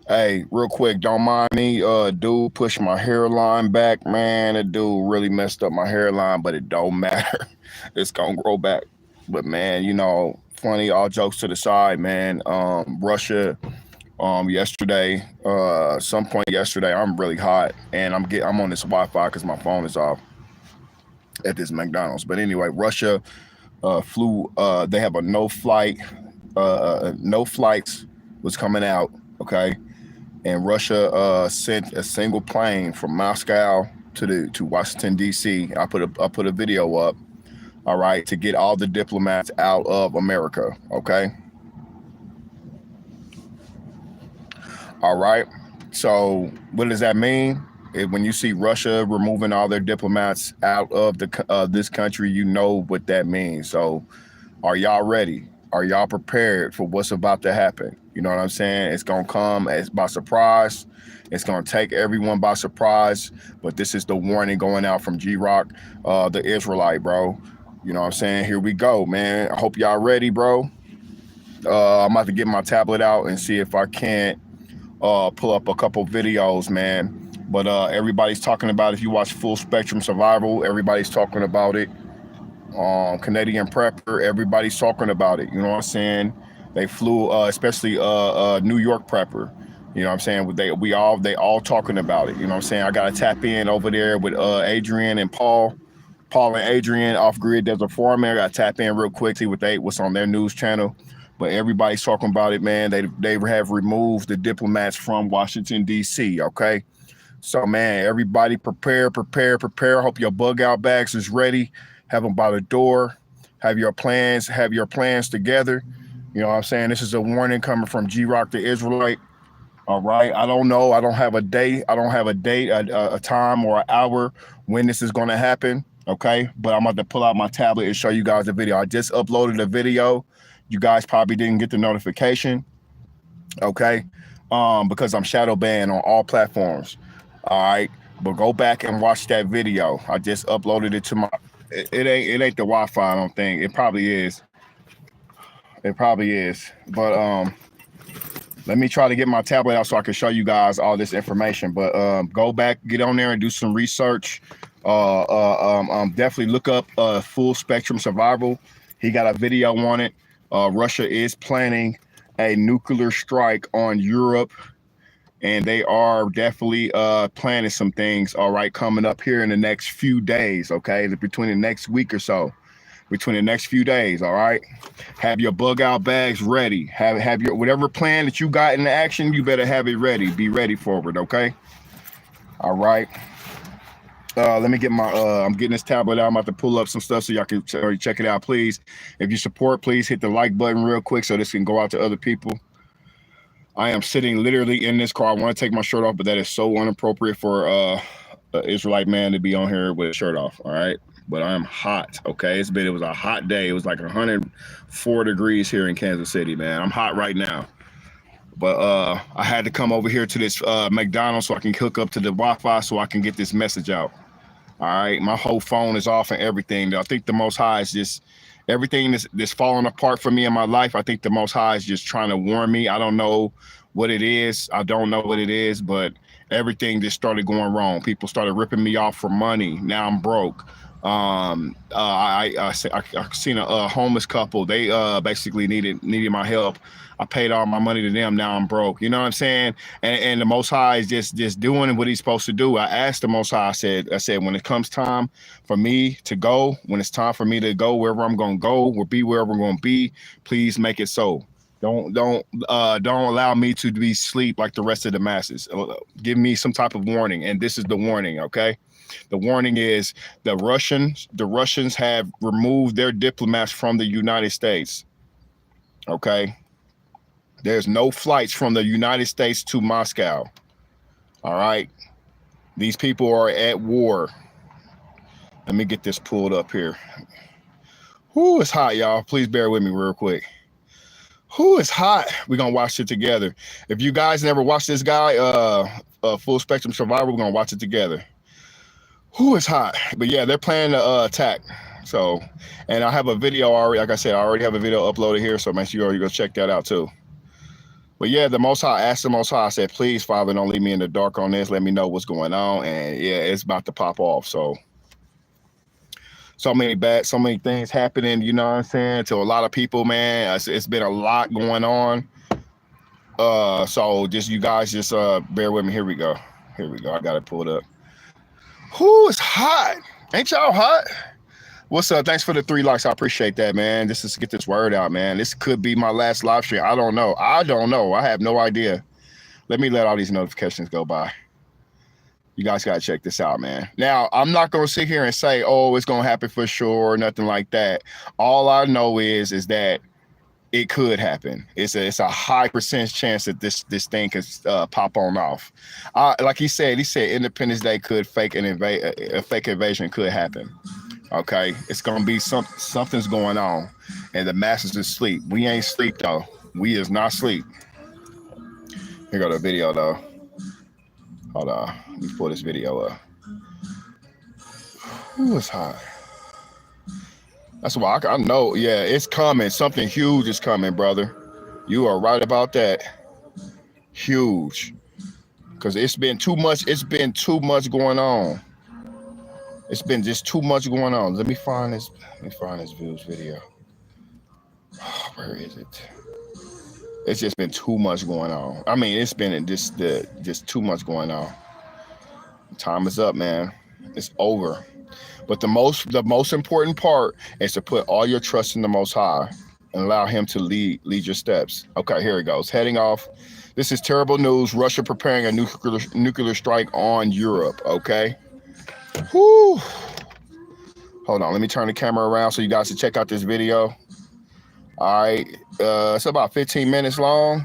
Hey, real quick, don't mind me. Dude pushed my hairline back, man. That dude really messed up my hairline, but it don't matter. It's gonna grow back. But man, funny, all jokes to the side, man. Russia, yesterday, some point yesterday, I'm really hot and I'm on this Wi-Fi because my phone is off at this McDonald's. But anyway, Russia flew. They have a no flights was coming out. Okay, and Russia sent a single plane from Moscow to Washington D.C. I put a video up. All right, to get all the diplomats out of America. Okay, all right. So what does that mean? When you see Russia removing all their diplomats out of this country, you know what that means. So are y'all ready? Are y'all prepared for what's about to happen? You know what I'm saying? It's gonna come as by surprise. It's gonna take everyone by surprise. But this is the warning going out from G Rock, the Israelite, bro. You know what I'm saying? Here we go, man. I hope y'all ready, bro. I'm about to get my tablet out and see if I can't pull up a couple videos, man. But everybody's talking about, if you watch Full Spectrum Survival, everybody's talking about it. Canadian Prepper, everybody's talking about it. You know what I'm saying? They flew, especially New York Prepper. You know what I'm saying? They all talking about it. You know what I'm saying? I gotta tap in over there with Adrian and Paul. Paul and Adrian off grid. There's a forum there. I gotta tap in real quick, see what's on their news channel. But everybody's talking about it, man. They have removed the diplomats from Washington D.C. Okay. So man, everybody prepare. I hope your bug out bags is ready. Have them by the door. Have your plans together. You know what I'm saying? This is a warning coming from G Rock the Israelite. All right. I don't know. I don't have a date. A time or an hour when this is going to happen. Okay. But I'm about to pull out my tablet and show you guys the video. I just uploaded a video. You guys probably didn't get the notification. Okay. Because I'm shadow banned on all platforms. All right. But go back and watch that video. I just uploaded it to my it ain't the Wi-Fi, I don't think. It probably is. But let me try to get my tablet out so I can show you guys all this information. But go back, get on there and do some research. Definitely look up Full Spectrum Survival. He got a video on it. Russia is planning a nuclear strike on Europe, and they are definitely planning some things, all right, coming up here in the next few days, okay, between the next week or so, between the next few days, all right. Have your bug out bags ready. Have your whatever plan that you got in the action, you better have it ready. Be ready for it, okay? All right. Let me get my I'm getting this tablet out. I'm about to pull up some stuff so y'all can check it out. Please, if you support, please hit the like button real quick so this can go out to other people. I am sitting literally in this car. I want to take my shirt off, but that is so inappropriate for an Israelite man to be on here with a shirt off. All right. But I am hot. Okay. It was a hot day. It was like 104 degrees here in Kansas City, man. I'm hot right now. But I had to come over here to this McDonald's so I can hook up to the Wi-Fi so I can get this message out. All right. My whole phone is off and everything. I think the Most High is just everything that's falling apart for me in my life. I think the Most High is just trying to warn me. I don't know what it is. But everything just started going wrong. People started ripping me off for money. Now I'm broke. I seen a homeless couple. They basically needed my help. I paid all my money to them. Now I'm broke. You know what I'm saying? And the Most High is just doing what he's supposed to do. I asked the Most High. I said, when it comes time for me to go, when it's time for me to go wherever I'm gonna go, or be wherever I'm gonna be, please make it so. Don't allow me to be asleep like the rest of the masses. Give me some type of warning, and this is the warning. Okay. The warning is the Russians have removed their diplomats from the United States. Okay. There's no flights from the United States to Moscow. All right. These people are at war. Let me get this pulled up here. Whoo, it's hot, y'all. Please bear with me real quick. Whoo, it's hot. We're going to watch it together. If you guys never watched this guy, Full Spectrum Survival, we're going to watch it together. Whoo, it's hot. But yeah, they're planning to attack. So, and I have a video already. Like I said, I already have a video uploaded here. So make sure you go check that out too. But yeah, the Most High asked the Most High, I said, please, Father, don't leave me in the dark on this. Let me know what's going on. And yeah, it's about to pop off. So many things happening, you know what I'm saying, to a lot of people, man. It's been a lot going on. So just you guys just bear with me. Here we go. I got it pulled up. Whoo, it's hot. Ain't y'all hot? What's up? Thanks for the 3 likes. I appreciate that, man. This is to get this word out, man. This could be my last live stream. I don't know. I have no idea. Let me let all these notifications go by. You guys got to check this out, man. Now, I'm not going to sit here and say, oh, it's going to happen for sure, or nothing like that. All I know is that it could happen. It's a high percentage chance that this thing could pop on off. Like he said Independence Day could a fake invasion could happen. Okay, it's gonna be something's going on, and the masses is asleep. We ain't sleep though. We is not sleep. Here go the video though. Hold on, let me pull this video up. Who is hot? That's why I know. Yeah, it's coming. Something huge is coming, brother. You are right about that. Huge, because it's been too much. It's been too much going on. It's been just too much going on. Let me find this views video. Oh, where is it? It's just been too much going on. I mean, it's been just too much going on. Time is up, man. It's over. But the most important part is to put all your trust in the Most High and allow Him to lead your steps. Okay, here it goes. Heading off. This is terrible news. Russia preparing a nuclear strike on Europe. Okay. Whew. Hold on, let me turn the camera around so you guys can check out this video. All right, it's about 15 minutes long.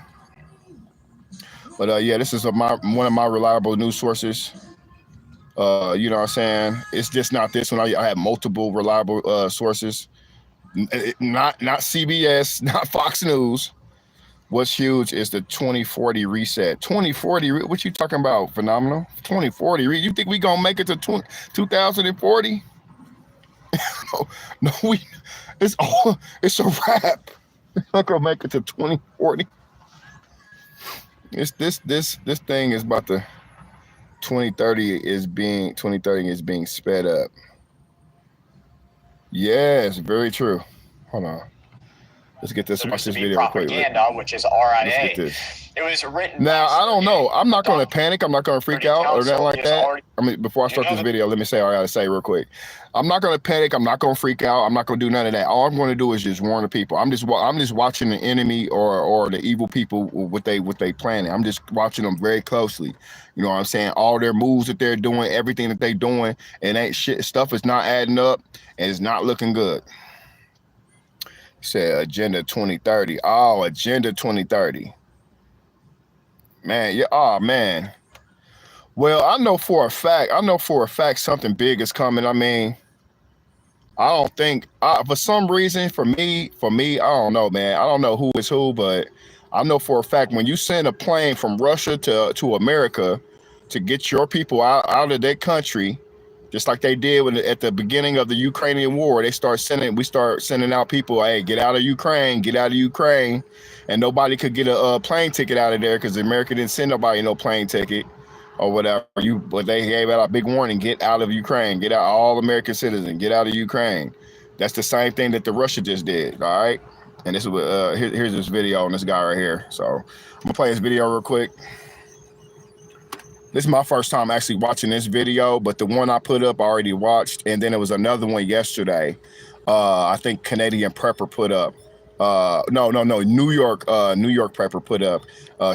But yeah, this is one of my reliable news sources. You know what I'm saying? It's just not this one. I have multiple reliable sources. Not CBS, not Fox News. What's huge is the 2040 reset. 2040, what you talking about, Phenomenal? 2040, you think we gonna make it to 2040? No, it's a wrap. We're not gonna make it to 2040. This thing is about to 2030 is being sped up. Yes, very true. Hold on. Let's get this. Watch this video propaganda, which is RIA. It was written. Now, I don't know. I'm not going to panic. I'm not going to freak out or nothing like that. I mean, before I start this video, let me say all I got to say real quick. I'm not going to panic. I'm not going to freak out. I'm not going to do none of that. All I'm going to do is just warn the people. I'm just watching the enemy or the evil people, what they planning. I'm just watching them very closely. You know what I'm saying? All their moves that they're doing, everything that they're doing, and ain't shit. Stuff is not adding up, and it's not looking good. Said Agenda 2030. Oh, Agenda 2030. Man, yeah. Oh, man. Well, I know for a fact something big is coming. I mean, I don't think, for some reason, for me, I don't know, man. I don't know who is who, but I know for a fact when you send a plane from Russia to America to get your people out of their country, just like they did at the beginning of the Ukrainian war, we start sending out people, hey, get out of Ukraine, and nobody could get a plane ticket out of there because America didn't send nobody no plane ticket or whatever. But they gave out a big warning: get out of Ukraine, get out, all American citizens, get out of Ukraine. That's the same thing that the Russia just did. All right, and this is here's this video on this guy right here. So I'm gonna play this video real quick. This is my first time actually watching this video, but the one I put up I already watched, and then there was another one yesterday. I think Canadian Prepper put up. No, New York Prepper put up,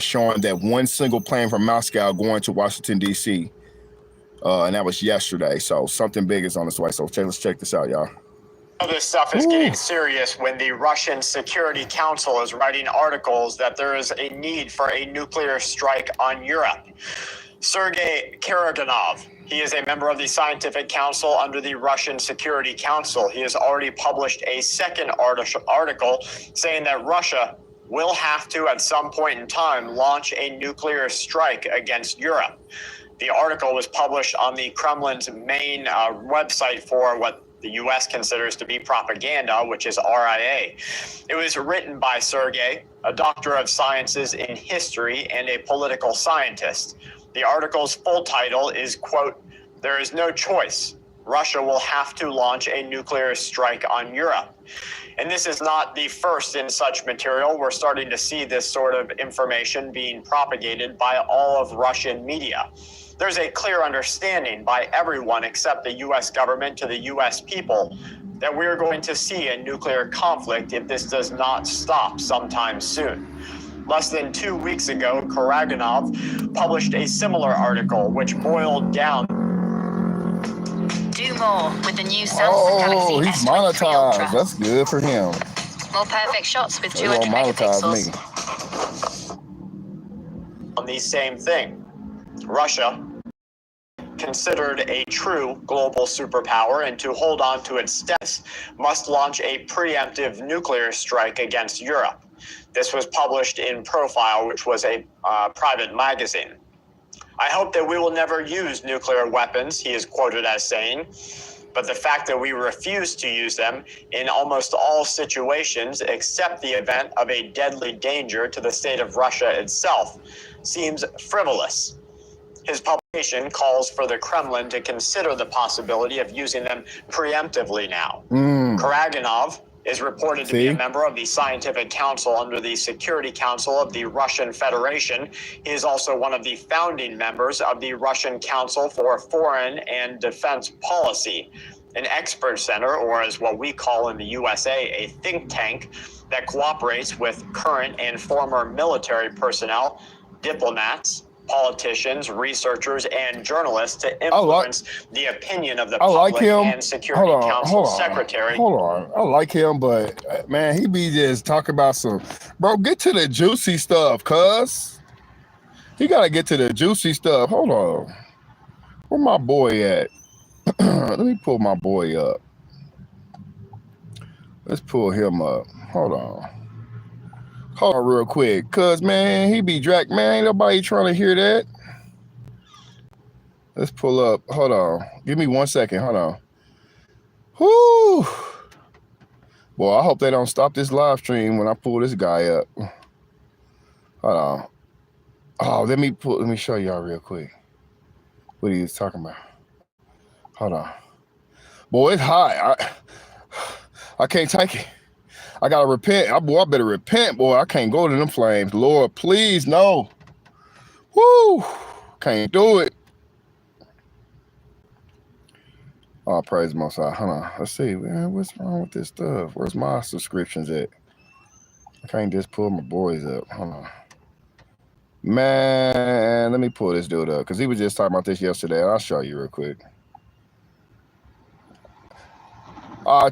showing that one single plane from Moscow going to Washington D.C. And that was yesterday. So something big is on its way. So let's check this out, y'all. This stuff is getting serious when the Russian Security Council is writing articles that there is a need for a nuclear strike on Europe. Sergei Karaganov, he is a member of the Scientific Council under the Russian Security Council. He has already published a second article saying that Russia will have to, at some point in time, launch a nuclear strike against Europe. The article was published on the Kremlin's main website for what the U.S. considers to be propaganda, which is RIA. It was written by Sergei, a doctor of sciences in history and a political scientist. The article's full title is, quote, "There is no choice. Russia will have to launch a nuclear strike on Europe." And this is not the first in such material. We're starting to see this sort of information being propagated by all of Russian media. There's a clear understanding by everyone except the U.S. government to the U.S. people that we're going to see a nuclear conflict if this does not stop sometime soon. Less than 2 weeks ago, Karaganov published a similar article which boiled down. Do more with the new Samsung Galaxy he's S23 monetized. Ultra. That's good for him. More perfect shots with They won't 200 monetize megapixels. me. On the same thing. Russia, considered a true global superpower and to hold on to its status, must launch a preemptive nuclear strike against Europe. This was published in Profile, which was a private magazine. "I hope that we will never use nuclear weapons," he is quoted as saying, "but the fact that we refuse to use them in almost all situations except the event of a deadly danger to the state of Russia itself seems frivolous." His publication calls for the Kremlin to consider the possibility of using them preemptively now. Karaganov is reported to be a member of the Scientific Council under the Security Council of the Russian Federation. He is also one of the founding members of the Russian Council for Foreign and Defense Policy, an expert center, or as what we call in the USA, a think tank that cooperates with current and former military personnel, diplomats, politicians, researchers, and journalists to influence the opinion of the public and Security Council Secretary. Hold on. I like him, but man, he be just talking about some, bro, get to the juicy stuff, cuz. He got to get to the juicy stuff. Hold on. Where my boy at? Let me pull my boy up. Let's pull him up. Hold on. Hold on real quick, cuz man, he be dragged. Man, ain't nobody trying to hear that. Let's pull up. Hold on. Give me 1 second. Hold on. Whoo. Boy, I hope they don't stop this live stream when I pull this guy up. Hold on. Oh, let me show y'all real quick what he was talking about. Hold on. Boy, it's hot. I can't take it. I gotta repent. Boy, I better repent, boy. I can't go to them flames. Lord, please, no. Woo! Can't do it. Oh, praise Most High. Hold on. Let's see, man. What's wrong with this stuff? Where's my subscriptions at? I can't just pull my boys up. Hold on. Man, let me pull this dude up because he was just talking about this yesterday. I'll show you real quick.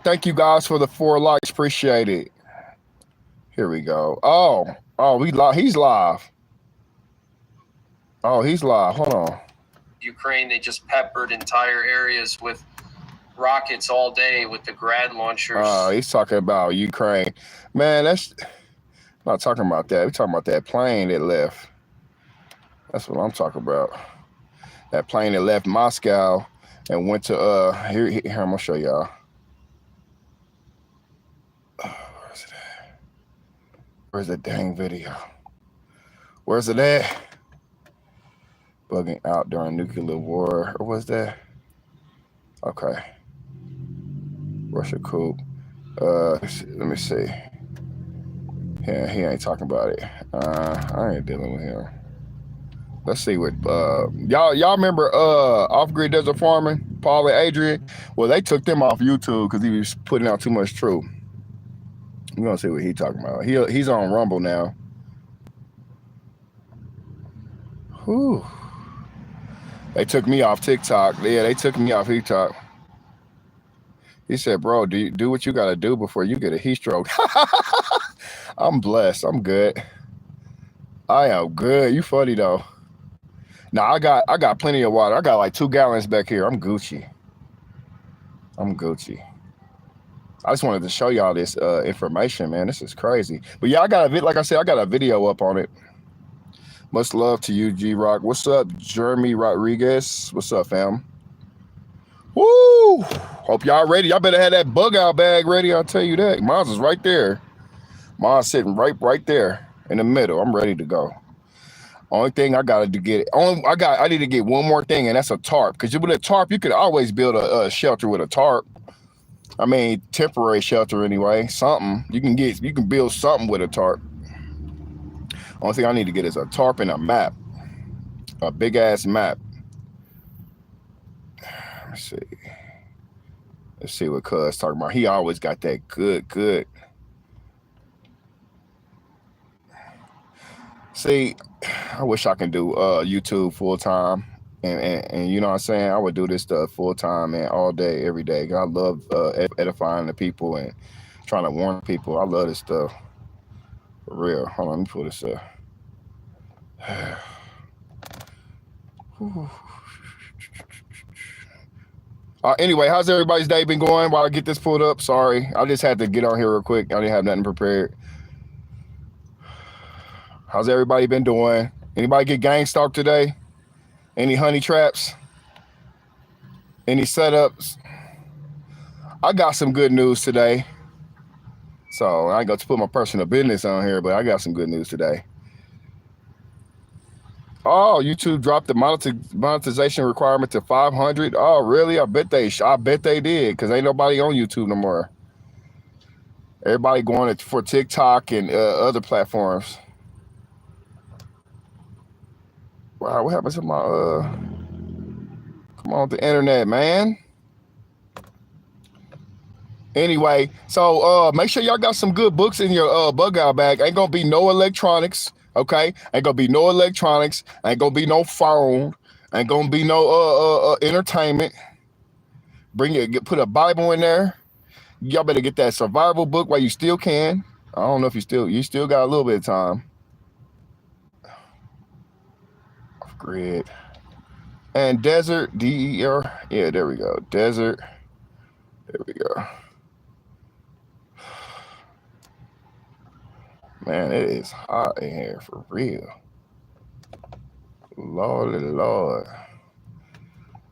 Thank you guys for the 4 likes. Appreciate it. Here we go. Oh, he's live. Oh, he's live. Hold on. Ukraine, they just peppered entire areas with rockets all day with the Grad launchers. He's talking about Ukraine. Man, I'm not talking about that. We're talking about that plane that left. That's what I'm talking about. That plane that left Moscow and went to here I'm gonna show y'all. Where's it at? Where's the dang video? Where's it at? Bugging out during nuclear war. Or was that? Okay. Russia coup. Let me see. Yeah, he ain't talking about it. I ain't dealing with him. Let's see what y'all remember Off Grid Desert Farming, Paul and Adrian? Well, they took them off YouTube because he was putting out too much truth. We're gonna see what he's talking about. He's on Rumble now. Whew. They took me off TikTok. Yeah, they took me off TikTok. He said, bro, do what you gotta do before you get a heat stroke. I'm blessed. I'm good. I am good. You funny though. Now I got plenty of water. I got like 2 gallons back here. I'm Gucci. I just wanted to show y'all this information, man. This is crazy. But yeah, like I said, I got a video up on it. Much love to you, G Rock. What's up, Jeremy Rodriguez? What's up, fam? Woo! Hope y'all ready. Y'all better have that bug out bag ready. I'll tell you that. Mine's is right there. Mine's sitting right there in the middle. I'm ready to go. Only thing I got to get, I need to get one more thing, and that's a tarp. Because with a tarp, you could always build a shelter with a tarp. I mean, temporary shelter anyway. Something you can build something with a tarp. Only thing I need to get is a tarp and a map, a big ass map. Let's see what Cuz talking about. He always got that good. See, I wish I can do YouTube full time, and you know what I'm saying. I would do this stuff full time and all day, every day. I love edifying the people and trying to warn people. I love this stuff for real. Hold on, let me pull this up. Anyway, how's everybody's day been going while I get this pulled up? Sorry, I just had to get on here real quick. I didn't have nothing prepared. How's everybody been doing? Anybody get gang stalked today? Any honey traps? Any setups? I got some good news today. So I ain't got to put my personal business on here, but I got some good news today. Oh, YouTube dropped the monetization requirement to 500. Oh, really? I bet they did, because ain't nobody on YouTube no more. Everybody going for TikTok and other platforms. Wow, what happened to my come on, the internet, man. Anyway, so make sure y'all got some good books in your bug out bag. Ain't gonna be no electronics. Okay, ain't gonna be no electronics, ain't gonna be no phone, ain't gonna be no entertainment. Put a Bible in there. Y'all better get that survival book while you still can. I don't know if you still got a little bit of time. Off grid and desert, DER. Yeah, there we go. Desert. There we go. Man, it is hot in here for real. Lord.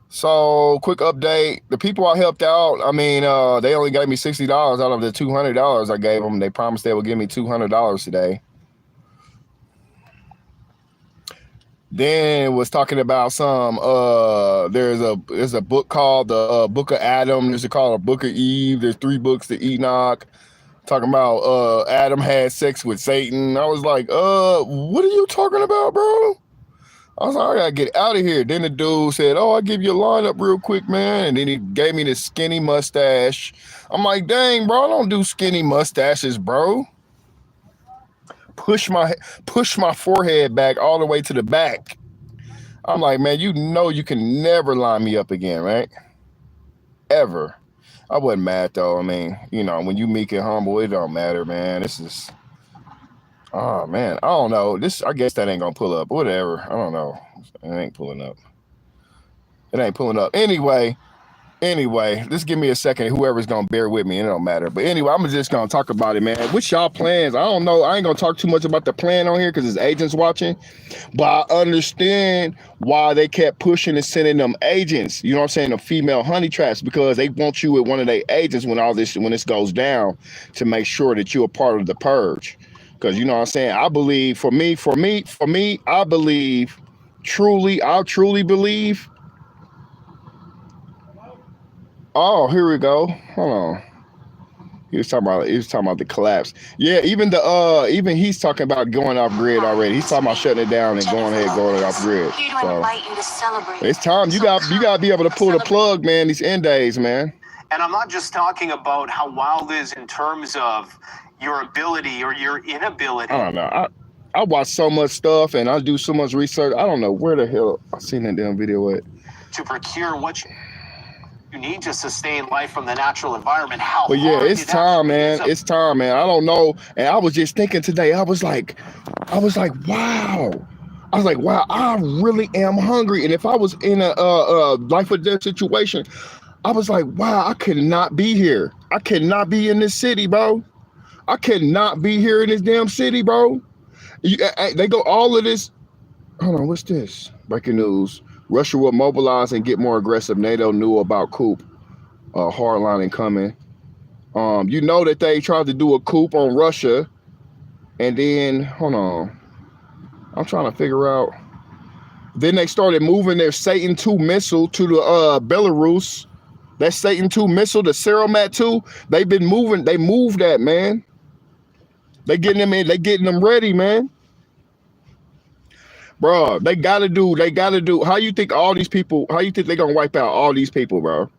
So, quick update. The people I helped out, I mean, they only gave me $60 out of the $200 I gave them. They promised they would give me $200 today. Then was talking about some, there's a book called the Book of Adam. There's called a Book of Eve. There's 3 books to Enoch. Talking about Adam had sex with Satan. I was like, what are you talking about, bro? I was like, I gotta get out of here. Then the dude said, oh, I'll give you a lineup real quick, man. And then he gave me this skinny mustache. I'm like, dang, bro, I don't do skinny mustaches, bro. Push my forehead back all the way to the back. I'm like, man, you know you can never line me up again, right? Ever. I wasn't mad though. I mean, you know, when you meek and humble, it don't matter, man. This is, oh man, I don't know. I guess that ain't gonna pull up. Whatever. I don't know. It ain't pulling up. Anyway, just give me a second. Whoever's gonna bear with me, it don't matter. But anyway, I'm just gonna talk about it, man. What's y'all plans? I don't know. I ain't gonna talk too much about the plan on here because there's agents watching. But I understand why they kept pushing and sending them agents. You know what I'm saying? The female honey traps, because they want you with one of their agents when this goes down, to make sure that you're a part of the purge. Because you know what I'm saying? I believe for me, I believe I truly believe. Oh, here we go. Hold on. He was talking about the collapse. Yeah, even he's talking about going off grid already. He's talking about shutting it down and going off grid. So it's time. You got to be able to pull the plug, man. These end days, man. And I'm not just talking about how wild it is in terms of your ability or your inability. I don't know. I watch so much stuff and I do so much research. I don't know where the hell I seen that damn video at. To procure what you need to sustain life from the natural environment. But yeah, it's time, man. It's time, man. I don't know. And I was just thinking today, I was like, wow. I really am hungry. And if I was in a life or death situation, I was like, wow, I could not be here. I cannot be in this city, bro. I cannot be here in this damn city, bro. They go all of this. Hold on, what's this? Breaking news. Russia will mobilize and get more aggressive. NATO knew about coup, hardlining coming. You know that they tried to do a coup on Russia, and then hold on, I'm trying to figure out. Then they started moving their Satan 2 missile to the Belarus. That Satan 2 missile, the Saromat 2, they've been moving. They moved that, man. They getting them in. They getting them ready, man. Bro, they gotta do. How you think all these people? How you think they gonna wipe out all these people, bro?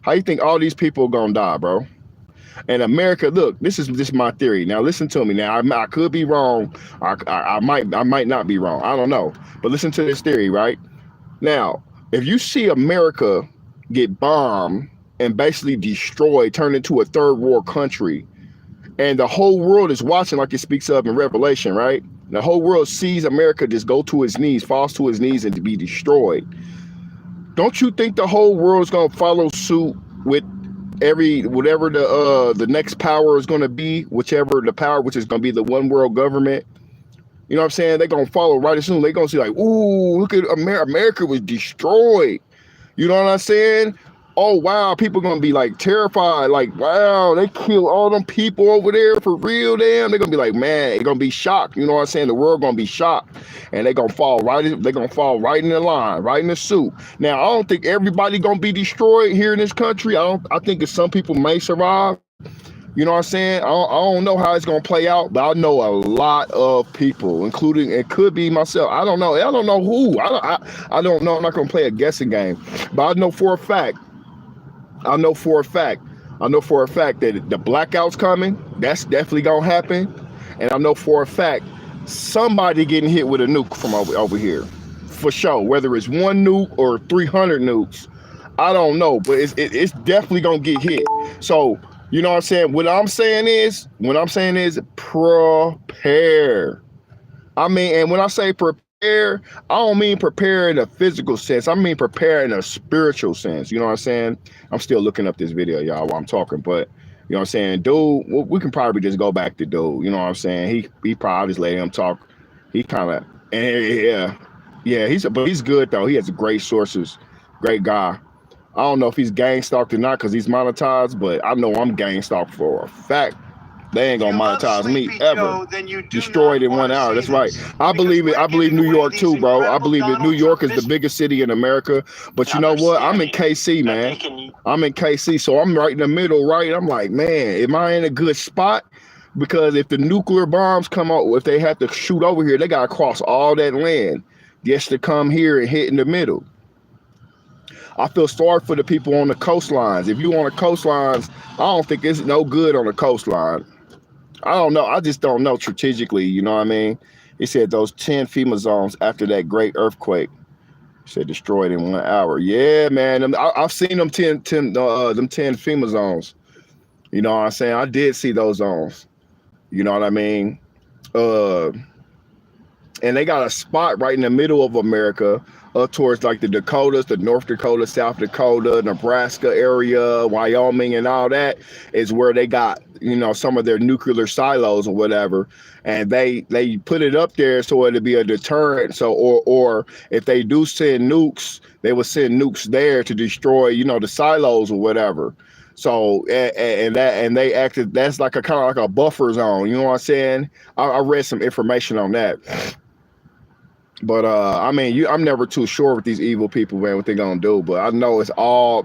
How you think all these people gonna die, bro? And America, look, this is my theory. Now listen to me. Now I could be wrong. I might not be wrong. I don't know. But listen to this theory, right? Now, if you see America get bombed and basically destroyed, turned into a third world country, and the whole world is watching, like it speaks of in Revelation, right? The whole world sees America just go to his knees, falls to his knees, and to be destroyed. Don't you think the whole world is gonna follow suit with whatever the next power is gonna be, whichever the power, which is gonna be the one world government? You know what I'm saying? They're gonna follow right as soon. They're gonna see like, ooh, look at America was destroyed. You know what I'm saying? Oh wow, people gonna be like terrified, like wow, they killed all them people over there for real. Damn, they're gonna be like, man, they're gonna be shocked. You know what I'm saying? The world gonna be shocked, and they're gonna fall right in the line, right in the suit. Now, I don't think everybody gonna be destroyed here in this country. I think that some people may survive. You know what I'm saying? I don't know how it's gonna play out, but I know a lot of people, including, it could be myself. I don't know who. I don't know. I'm not gonna play a guessing game, but I know for a fact that the blackout's coming. That's definitely gonna happen. And I know for a fact somebody getting hit with a nuke from over here, for sure. Whether it's one nuke or 300 nukes, I don't know, but it's definitely gonna get hit. So you know what I'm saying? What I'm saying is prepare. I mean, and when I say prepare, I don't mean prepare in a physical sense. I mean prepare in a spiritual sense. You know what I'm saying? I'm still looking up this video, y'all, while I'm talking, but you know what I'm saying? Dude, we can probably just go back to dude. You know what I'm saying? He probably just let him talk. He kind of, yeah, but he's good though. He has great sources, great guy. I don't know if he's gang stalked or not because he's monetized, but I know I'm gang stalked for a fact. They ain't gonna monetize me ever. Destroyed in 1 hour. That's right. I believe it. I believe New York too, bro. I believe that New York is the biggest city in America. But you know what? I'm in KC, man. I'm in KC, so I'm right in the middle, right? I'm like, man, am I in a good spot? Because if the nuclear bombs come out, if they have to shoot over here, they gotta cross all that land just to come here and hit in the middle. I feel sorry for the people on the coastlines. If you on the coastlines, I don't think it's no good on the coastline. I don't know. I just don't know strategically. You know what I mean? He said those 10 FEMA zones after that great earthquake. He said destroyed in 1 hour. Yeah, man. I've seen them 10 FEMA zones. You know what I'm saying? I did see those zones. You know what I mean? And they got a spot right in the middle of America, up towards like the Dakotas, the North Dakota, South Dakota, Nebraska area, Wyoming, and all that is where they got, you know, some of their nuclear silos or whatever. And they put it up there so it'd be a deterrent. So, or if they do send nukes, they will send nukes there to destroy, you know, the silos or whatever. So, and they acted, that's like a kind of like a buffer zone. You know what I'm saying? I read some information on that. But I mean, I'm never too sure with these evil people, man, what they're gonna do. But I know it's all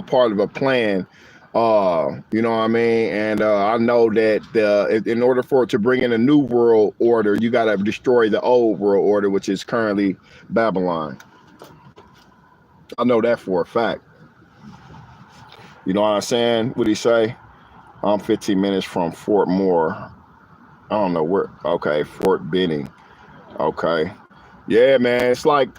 part of a plan. You know what I mean? And I know that in order for it to bring in a new world order, you gotta destroy the old world order, which is currently Babylon. I know that for a fact. You know what I'm saying? What'd he say? I'm 15 minutes from Fort Moore. I don't know where. Okay, Fort Benning. Okay. Yeah, man. It's like,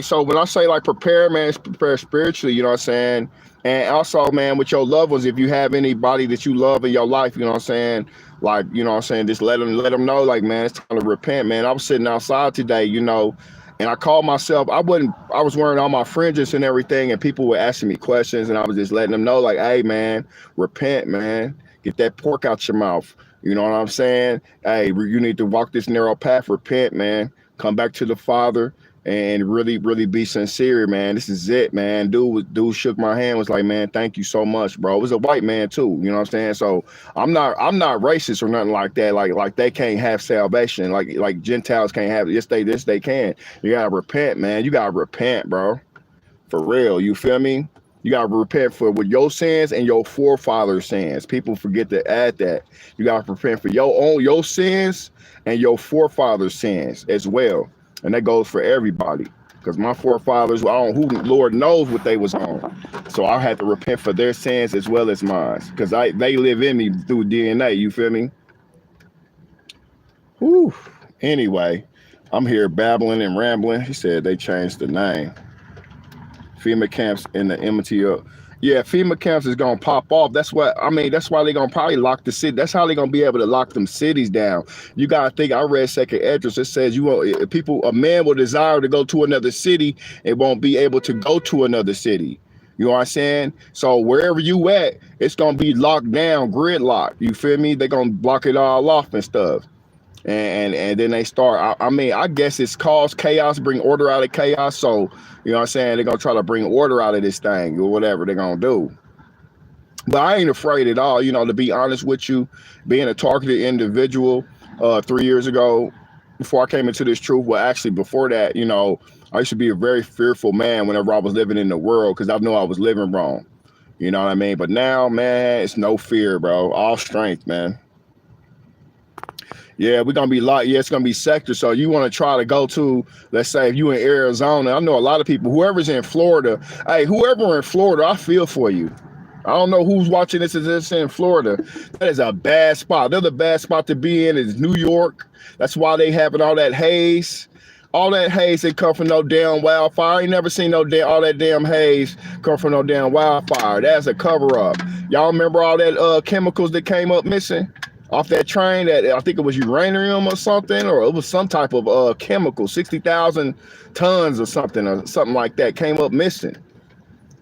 so when I say like prepare, man, it's prepare spiritually, you know what I'm saying? And also, man, with your loved ones, if you have anybody that you love in your life, you know what I'm saying? Like, you know what I'm saying? Just let them know, like, man, it's time to repent, man. I was sitting outside today, you know, and I called myself, I was wearing all my fringes and everything, and people were asking me questions, and I was just letting them know, like, hey, man, repent, man. Get that pork out your mouth. You know what I'm saying? Hey, you need to walk this narrow path, repent, man. Come back to the Father, and really be sincere, man. This is it, man. Dude shook my hand, was like, man, thank you so much, bro. It was a white man too, you know what I'm saying? So I'm not racist or nothing like that. Like they can't have salvation, like Gentiles can't have it. Yes, they can. You gotta repent, man. You gotta repent, bro. For real, you feel me? You gotta repent for with your sins and your forefathers' sins. People forget to add that. You gotta repent for your sins and your forefathers' sins as well. And that goes for everybody. Because my forefathers, who Lord knows what they was on. So I had to repent for their sins as well as mine. Because they live in me through DNA, you feel me? Whew. Anyway, I'm here babbling and rambling. He said they changed the name. FEMA camps in the MTL. Yeah, FEMA camps is gonna pop off. That's why they're gonna probably lock the city. That's how they're gonna be able to lock them cities down. You gotta think. I read second address. It says a man will desire to go to another city and won't be able to go to another city. You know what I'm saying? So wherever you at, it's gonna be locked down, gridlock. You feel me? They're gonna block it all off and stuff. And then they start. I guess it's caused chaos, bring order out of chaos. So you know what I'm saying? They're gonna try to bring order out of this thing or whatever they're gonna do. But I ain't afraid at all, you know, to be honest with you, being a targeted individual 3 years ago, before I came into this truth. Well, actually before that, you know, I used to be a very fearful man whenever I was living in the world because I know I was living wrong. You know what I mean? But now, man, it's no fear, bro. All strength, man. Yeah, we're gonna be it's gonna be sector. So you want to try to go to, let's say if you in Arizona, I know a lot of people, whoever's in Florida, hey, whoever in Florida, I feel for you. I don't know who's watching this is in Florida. That is a bad spot. Another bad spot to be in is New York. That's why they having all that haze. All that haze that come from no damn wildfire. I ain't never seen all that damn haze come from no damn wildfire. That's a cover up. Y'all remember all that chemicals that came up missing off that train? That I think it was uranium or something, or it was some type of chemical, 60,000 tons or something like that came up missing.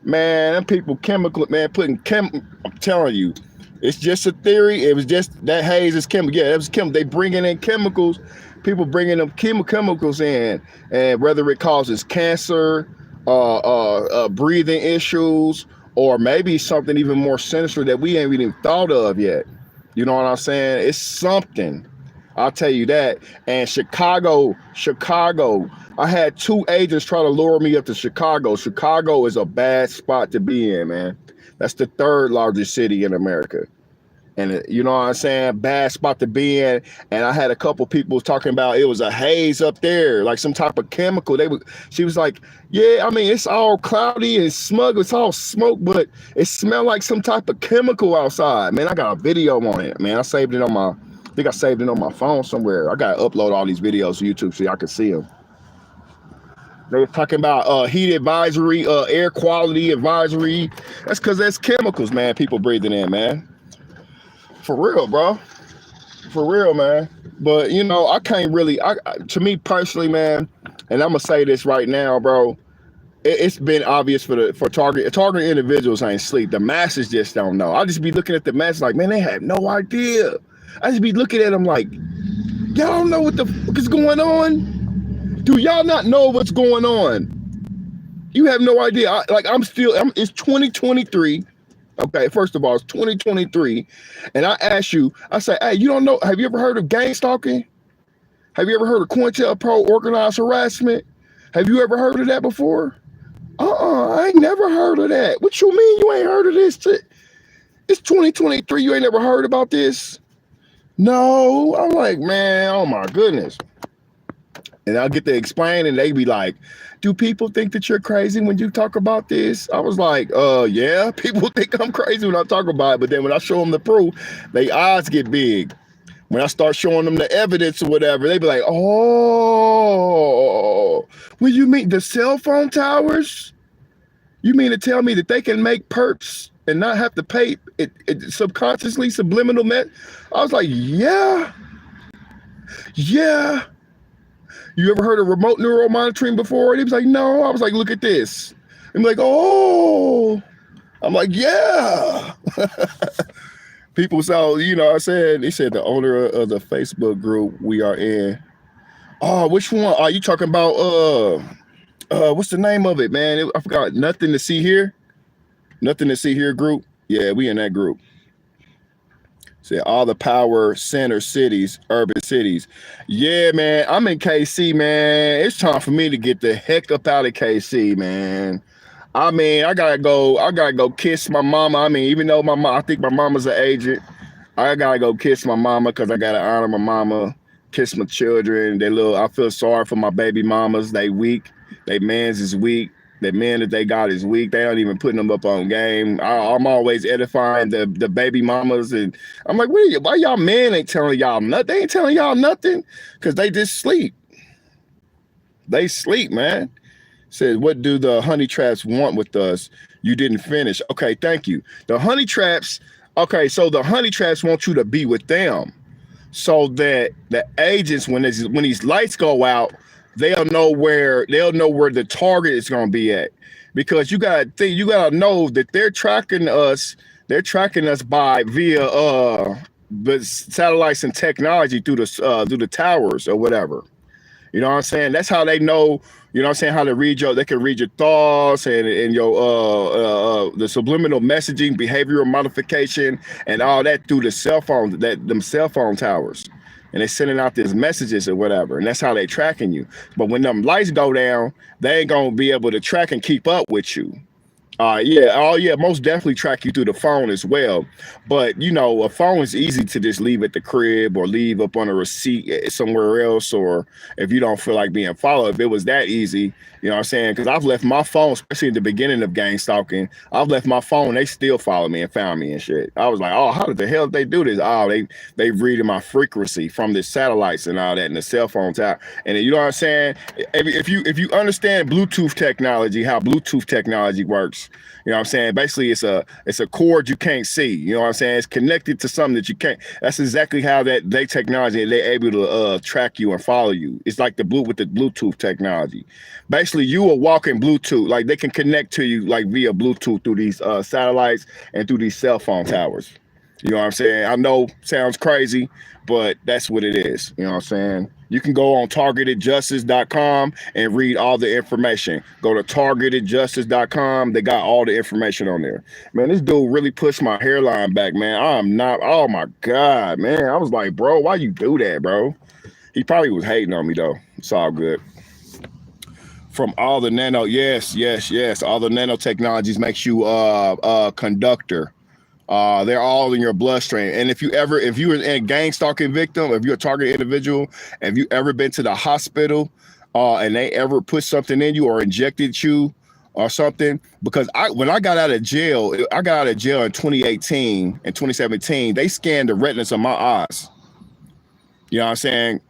Man, people chemical, man, I'm telling you, it's just a theory. It was just that haze is chemical. Yeah, it was chemical. They bringing in chemicals. People bringing them chemicals in, and whether it causes cancer, breathing issues, or maybe something even more sinister that we ain't even thought of yet. You know what I'm saying? It's something. I'll tell you that. And Chicago, I had 2 agents try to lure me up to Chicago. Chicago is a bad spot to be in, man. That's the 3rd largest city in America. And you know what I'm saying? Bad spot to be in. And I had a couple people talking about it was a haze up there, like some type of chemical. She was like, yeah, I mean, it's all cloudy and smug. It's all smoke, but it smelled like some type of chemical outside. Man, I got a video on it, man. I saved it on my phone somewhere. I got to upload all these videos to YouTube so y'all can see them. They were talking about heat advisory, air quality advisory. That's because that's chemicals, man, people breathing in, man. For real, bro. For real, man. But, you know, I can't really, to me personally, man, and I'm going to say this right now, bro, it's been obvious for target individuals ain't sleep. The masses just don't know. I'll just be looking at the masses like, man, they have no idea. I just be looking at them like, y'all don't know what the fuck is going on? Do y'all not know what's going on? You have no idea. It's 2023. Okay, first of all, it's 2023. And I ask you, I say, hey, you don't know, have you ever heard of gang stalking? Have you ever heard of COINTELPRO organized harassment? Have you ever heard of that before? I ain't never heard of that. What you mean you ain't heard of this? It's 2023, you ain't never heard about this? No. I'm like, man, oh my goodness. And I'll get to explain and they be like, do people think that you're crazy when you talk about this? I was like, yeah, people think I'm crazy when I talk about it. But then when I show them the proof, their eyes get big. When I start showing them the evidence or whatever, they be like, oh, what you mean the cell phone towers? You mean to tell me that they can make perps and not have to pay it subconsciously, subliminal met? I was like, yeah. You ever heard of remote neural monitoring before? And he was like, no. I was like, look at this. I'm like, oh. I'm like, yeah. People saw, you know, I said, he said the owner of the Facebook group we are in Oh, which one are you talking about? What's the name of it, man? I forgot. Nothing to see here. Nothing to see here group. Yeah, we in that group. Say all the power center cities, urban cities. Yeah, man. I'm in KC, man. It's time for me to get the heck up out of KC, man. I mean, I gotta go kiss my mama. I mean, even though I think my mama's an agent, I gotta go kiss my mama because I gotta honor my mama, kiss my children. I feel sorry for my baby mamas. They weak. They mans is weak. The men that they got is weak. They don't even putting them up on game. I'm always edifying the baby mamas, and I'm like, why y'all men ain't telling y'all nothing? They ain't telling y'all nothing because they just sleep. They sleep, man. Said, what do the honey traps want with us? You didn't finish. Okay, thank you. The honey traps. Okay, so the honey traps want you to be with them, so that the agents, when these lights go out, they'll know where the target is going to be at, because you gotta know that they're tracking us. They're tracking us via the satellites and technology through the towers or whatever. You know what I'm saying? That's how they know. You know what I'm saying? How they can read your thoughts and your the subliminal messaging, behavioral modification, and all that through the cell phone, them cell phone towers. And they're sending out these messages or whatever, and that's how they tracking you. But when them lights go down, they ain't gonna be able to track and keep up with you. Most definitely track you through the phone as well. But a phone is easy to just leave at the crib or leave up on a receipt somewhere else, or if you don't feel like being followed. If it was that easy, you know what I'm saying? Because I've left my phone, especially at the beginning of gang stalking, I've left my phone, they still followed me and found me and shit. I was like, oh, how did the hell did they do this? Oh, they reading my frequency from the satellites and all that, and the cell phone tower. And you know what I'm saying? If you understand Bluetooth technology, how Bluetooth technology works, you know what I'm saying? Basically, it's a cord you can't see. You know what I'm saying? It's connected to something that you can't. That's exactly how they technology, they're able to track you and follow you. It's like with the Bluetooth technology. Basically, you are walking Bluetooth. Like, they can connect to you like via Bluetooth through these satellites and through these cell phone towers. You know what I'm saying? I know, sounds crazy, but that's what it is. You know what I'm saying? You can go on targetedjustice.com and read all the information. Go to targetedjustice.com. They got all the information on there. Man, this dude really pushed my hairline back, man. Oh my God, man. I was like, bro, why you do that, bro? He probably was hating on me, though. It's all good. From all the yes. All the nanotechnologies makes you a conductor. They're all in your bloodstream. And if you're a gang stalking victim, if you're a target individual, have you ever been to the hospital and they ever put something in you or injected you or something? Because when I got out of jail in 2018 and 2017, they scanned the retinas of my eyes. You know what I'm saying?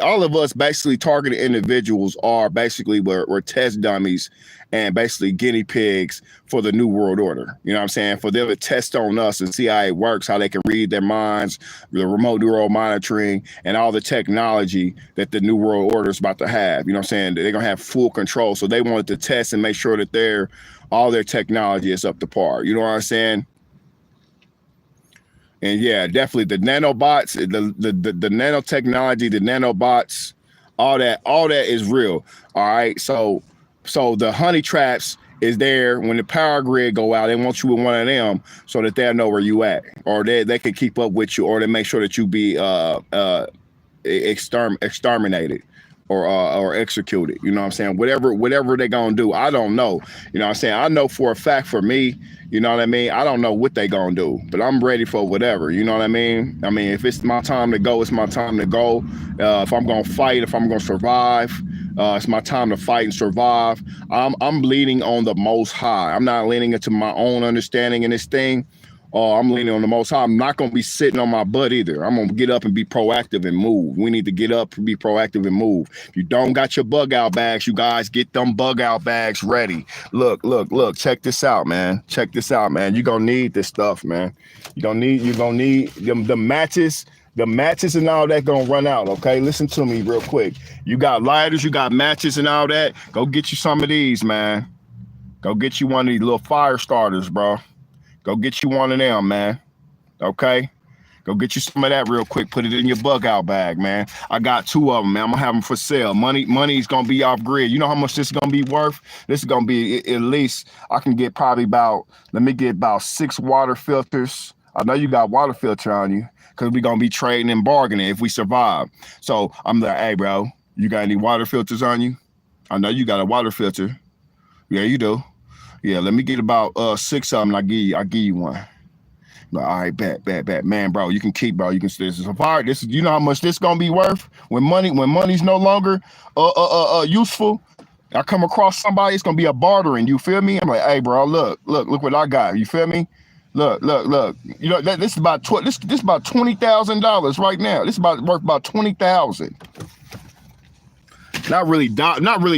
All of us targeted individuals are we're test dummies and basically guinea pigs for the New World Order. You know what I'm saying? For them to test on us and see how it works, how they can read their minds, the remote neural monitoring, and all the technology that the New World Order is about to have. You know what I'm saying? They're going to have full control. So they wanted to test and make sure that all their technology is up to par. You know what I'm saying? And yeah, definitely the nanobots, the nanotechnology, the nanobots, all that is real. All right. So the honey traps is there when the power grid go out. They want you with one of them so that they'll know where you at, or they can keep up with you, or they make sure that you be exterminated or executed. You know what I'm saying? Whatever they're gonna do, I don't know. You know what I'm saying? I know for a fact for me, you know what I mean? I don't know what they gonna do, but I'm ready for whatever. You know what I mean? I mean, if it's my time to go, it's my time to go. If I'm gonna fight, if I'm gonna survive, it's my time to fight and survive. I'm leaning on the Most High. I'm not leaning into my own understanding in this thing. I'm leaning on the Most High. I'm not going to be sitting on my butt either. I'm going to get up and be proactive and move. We need to get up and be proactive and move. If you don't got your bug out bags, you guys get them bug out bags ready. Look. Check this out, man. You're going to need this stuff, man. You're going to need the matches. The matches and all that gonna run out, okay? Listen to me real quick. You got lighters, you got matches and all that. Go get you some of these, man. Go get you one of these little fire starters, bro. Go get you one of them, man. Okay? Go get you some of that real quick. Put it in your bug out bag, man. I got 2 of them, man. I'm gonna have them for sale. Money's gonna be off grid. You know how much this is gonna be worth? This is gonna be at least, I can get probably about, let me get about 6 water filters. I know you got water filter on you because we're gonna be trading and bargaining if we survive. So I'm like, hey, bro, you got any water filters on you? I know you got a water filter. Yeah, you do. Yeah, let me get about 6 of them. And I'll give you one. Like, all right, bet, man, bro. You can keep, bro. You can. This is a fire. This is, you know how much this gonna be worth when money's no longer useful. I come across somebody, it's gonna be a bartering. You feel me? I'm like, hey, bro, look what I got. You feel me? Look. You know this is about this is about $20,000 right now. This is worth about 20,000. Not really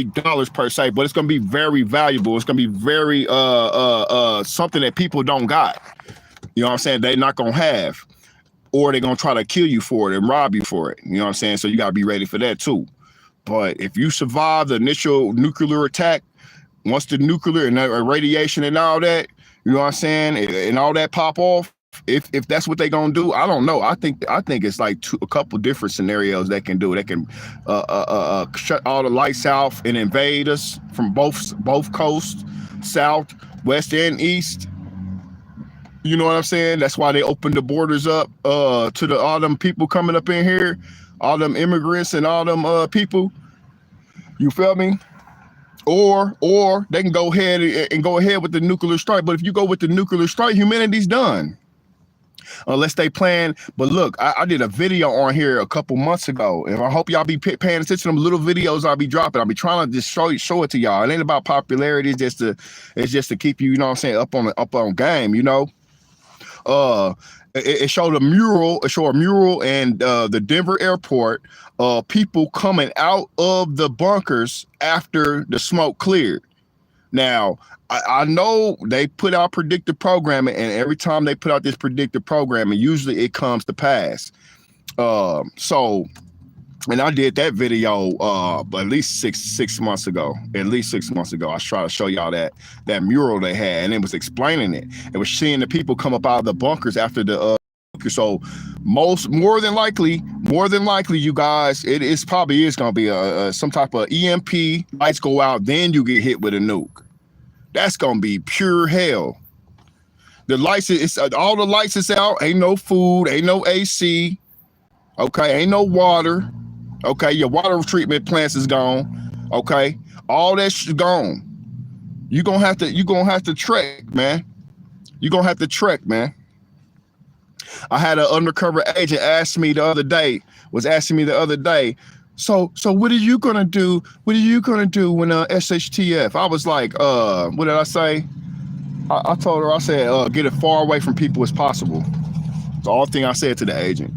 dollars per se, but it's gonna be very valuable. It's gonna be very something that people don't got. You know what I'm saying? They're not gonna have, or they're gonna try to kill you for it and rob you for it. You know what I'm saying? So you gotta be ready for that too. But if you survive the initial nuclear attack, once the nuclear and radiation and all that, you know what I'm saying, and all that pop off, if that's what they're gonna do, I don't know. I think it's like a couple different scenarios they can do. They can shut all the lights off and invade us from both coasts, south, west, and east. You know what I'm saying? That's why they opened the borders up to all them people coming up in here, all them immigrants and all them people. You feel me? Or they can go ahead with the nuclear strike. But if you go with the nuclear strike, humanity's done. Unless they plan. But look, I did a video on here a couple months ago, and I hope y'all be paying attention to them little videos I'll be dropping. I'll be trying to just show it to y'all. It ain't about popularity. It's just to keep you, you know what I'm saying, up on game, you know. It showed a mural. It showed a mural and the Denver airport. People coming out of the bunkers after the smoke cleared. Now, I know they put out predictive programming, and every time they put out this predictive programming, usually it comes to pass. And I did that video at least six months ago. At least 6 months ago, I tried to show y'all that mural they had, and it was explaining it. It was seeing the people come up out of the bunkers after the so more than likely, you guys, it probably is gonna be some type of EMP. Lights go out, then you get hit with a nuke. That's gonna be pure hell. The lights, all the lights is out. Ain't no food, ain't no AC. Okay, ain't no water. Okay, your water treatment plants is gone. Okay, all that shit gone. You're gonna have to trek, man. You're gonna have to trek, man. I had an undercover agent asking me the other day, so what are you gonna do? What are you gonna do when SHTF? I was like, what did I say? I told her, I said, get as far away from people as possible. It's the only thing I said to the agent.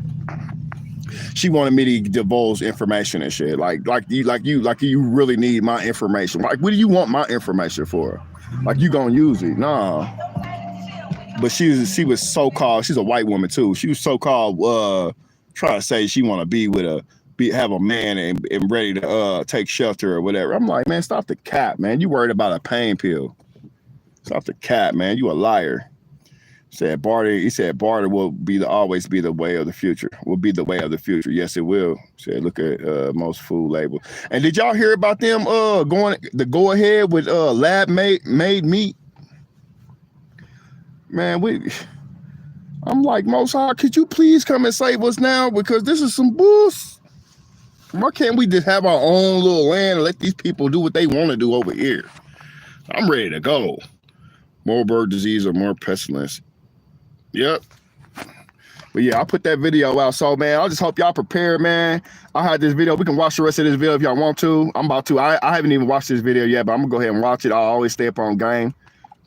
She wanted me to divulge information and shit. Like you really need my information. Like, what do you want my information for? Like, you gonna use it? Nah. But she was so-called, she's a white woman too. She was so-called trying to say she want to have a man and ready to take shelter or whatever. I'm like, man, stop the cap, man. You worried about a pain pill. Stop the cap, man. You a liar. He said barter will always be the way of the future. Will be the way of the future. Yes, it will. Said, look at most food labels. And did y'all hear about them go ahead with lab made meat? Man, I'm like, Most High, could you please come and save us now? Because this is some bullshit. Why can't we just have our own little land and let these people do what they want to do over here? I'm ready to go. More bird disease or more pestilence. Yep. But yeah, I put that video out. So, man, I just hope y'all prepared, man. I had this video. We can watch the rest of this video if y'all want to. I'm about to. I haven't even watched this video yet, but I'm going to go ahead and watch it. I always stay up on game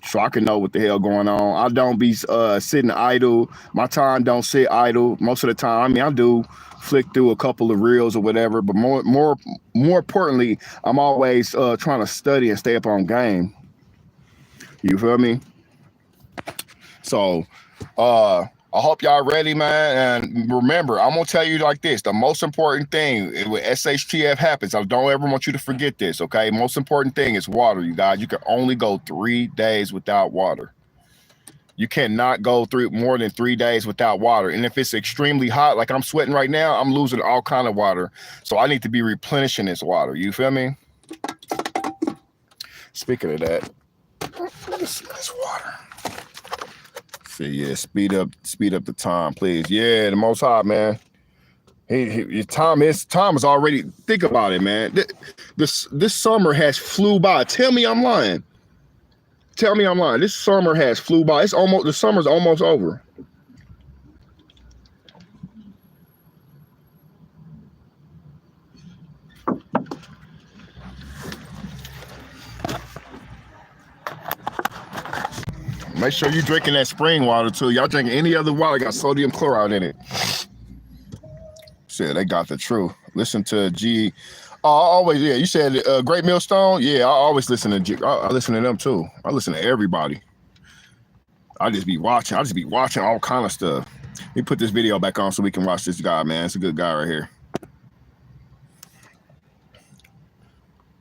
so I can know what the hell going on. I don't be sitting idle. My time don't sit idle most of the time. I mean, I do flick through a couple of reels or whatever, but more importantly, I'm always trying to study and stay up on game. You feel me? So, I hope y'all ready, man. And remember, I'm gonna tell you like this: the most important thing when SHTF happens, I don't ever want you to forget this. Okay, most important thing is water, you guys. You can only go 3 days without water. You cannot go through more than 3 days without water. And if it's extremely hot, like I'm sweating right now, I'm losing all kind of water. So I need to be replenishing this water. You feel me? Speaking of that, this water. See, yeah, speed up the time, please. Yeah, the Most High, man. Time is already. Think about it, man. This summer has flew by. Tell me I'm lying. Tell me I'm lying. This summer has flew by. The summer's almost over. Make sure you're drinking that spring water too. Y'all drinking any other water got sodium chloride in it. Shit, they got the truth. Listen to G. Always, yeah. You said Great Millstone. Yeah, I always listen to G. I listen to them too. I listen to everybody. I just be watching all kind of stuff. Let me put this video back on so we can watch this guy, man. It's a good guy right here.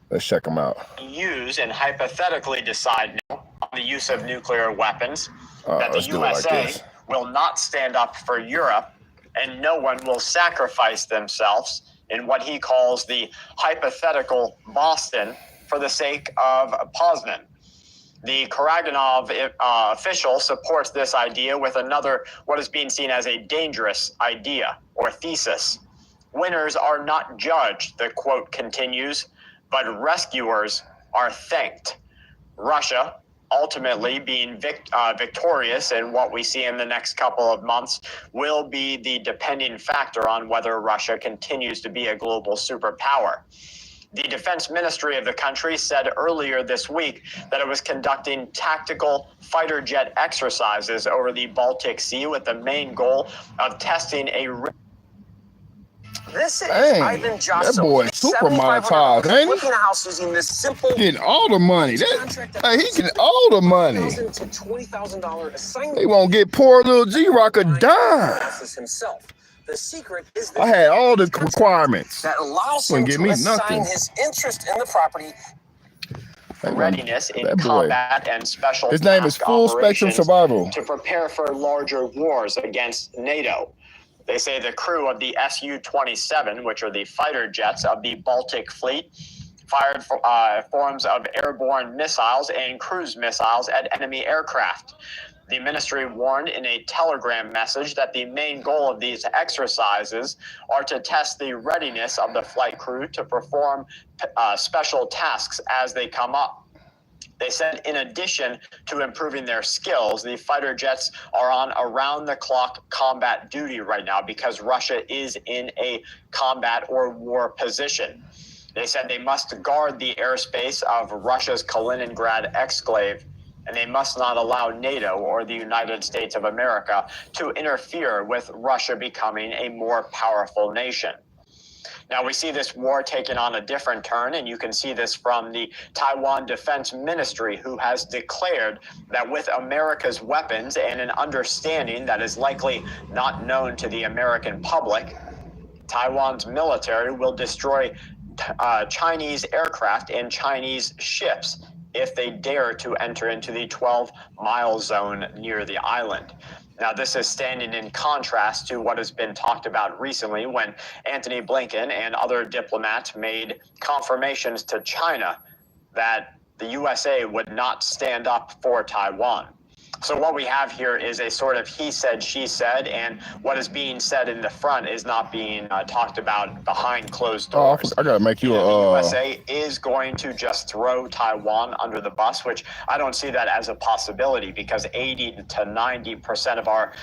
Let's check him out. Use and hypothetically decide now on the use of nuclear weapons, that the USA will not stand up for Europe, and no one will sacrifice themselves in what he calls the hypothetical Boston for the sake of Poznan. The Karaganov official supports this idea with another, what is being seen as a dangerous idea or thesis. Winners are not judged, the quote continues, but rescuers are thanked. Russia, ultimately being victorious in what we see in the next couple of months, will be the depending factor on whether Russia continues to be a global superpower. The defense ministry of the country said earlier this week that it was conducting tactical fighter jet exercises over the Baltic Sea with the main goal of testing a... This is Dang, Ivan Josselp. that boy super monetized, ain't he? Flipping a house using this simple... Getting all the money. Hey, he getting all the money. $1,000 to $20,000 assignment. He won't get poor little G-Rock a dime. Himself. The secret is I had all the requirements. that allows him Wouldn't give to me assign nothing. his interest in the property. readiness in that boy. combat and special His name is task Full Spectrum operations Survival. to prepare for larger wars against NATO. They say the crew of the Su-27, which are the fighter jets of the Baltic Fleet, fired forms of airborne missiles and cruise missiles at enemy aircraft. The ministry warned in a telegram message that the main goal of these exercises are to test the readiness of the flight crew to perform special tasks as they come up. They said in addition to improving their skills, the fighter jets are on around-the-clock combat duty right now because Russia is in a combat or war position. They said they must guard the airspace of Russia's Kaliningrad exclave, and they must not allow NATO or the United States of America to interfere with Russia becoming a more powerful nation. Now, we see this war taking on a different turn, and you can see this from the Taiwan Defense Ministry, who has declared that with America's weapons and an understanding that is likely not known to the American public, Taiwan's military will destroy Chinese aircraft and Chinese ships if they dare to enter into the 12-mile zone near the island. Now, this is standing in contrast to what has been talked about recently when Antony Blinken and other diplomats made confirmations to China that the USA would not stand up for Taiwan. So what we have here is a sort of he said, she said, and what is being said in the front is not being talked about behind closed doors. I gotta make you The a. USA is going to just throw Taiwan under the bus, which I don't see that as a possibility because 80 to 90% of our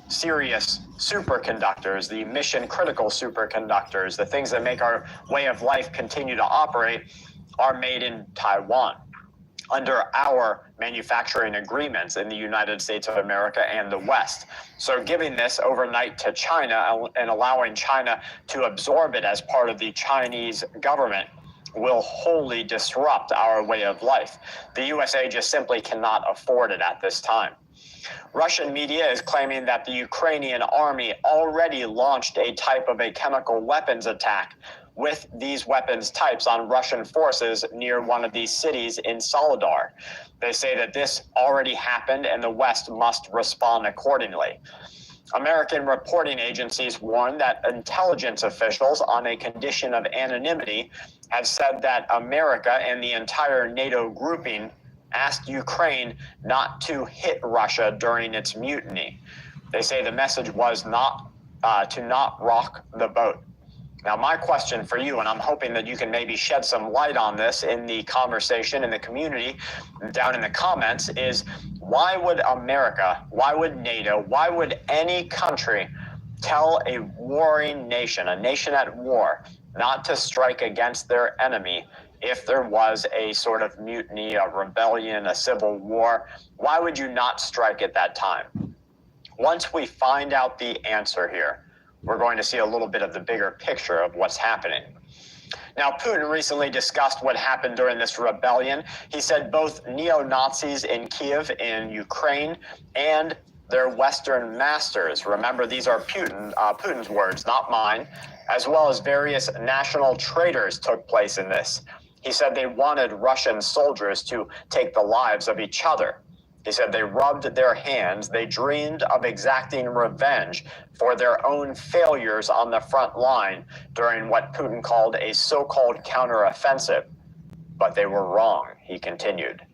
serious superconductors, the mission critical superconductors, the things that make our way of life continue to operate, are made in Taiwan under our manufacturing agreements in the United States of America and the West. So giving this overnight to China and allowing China to absorb it as part of the Chinese government will wholly disrupt our way of life. The USA just simply cannot afford it at this time. Russian media is claiming that the Ukrainian army already launched a type of a chemical weapons attack with these weapons types on Russian forces near one of these cities in Soledar. They say that this already happened and the West must respond accordingly. American reporting agencies warn that intelligence officials, on a condition of anonymity, have said that America and the entire NATO grouping asked Ukraine not to hit Russia during its mutiny. They say the message was not to not rock the boat. Now, my question for you, and I'm hoping that you can maybe shed some light on this in the conversation in the community down in the comments, is why would America, why would NATO, why would any country tell a warring nation, a nation at war, not to strike against their enemy if there was a sort of mutiny, a rebellion, a civil war? Why would you not strike at that time? Once we find out the answer here, we're going to see a little bit of the bigger picture of what's happening. Now, Putin recently discussed what happened during this rebellion. He said both neo-Nazis in Kiev in Ukraine and their Western masters, remember these are Putin's words, not mine, as well as various national traitors took place in this. He said they wanted Russian soldiers to take the lives of each other. He said they rubbed their hands, they dreamed of exacting revenge for their own failures on the front line during what Putin called a so-called counteroffensive. But they were wrong, he continued.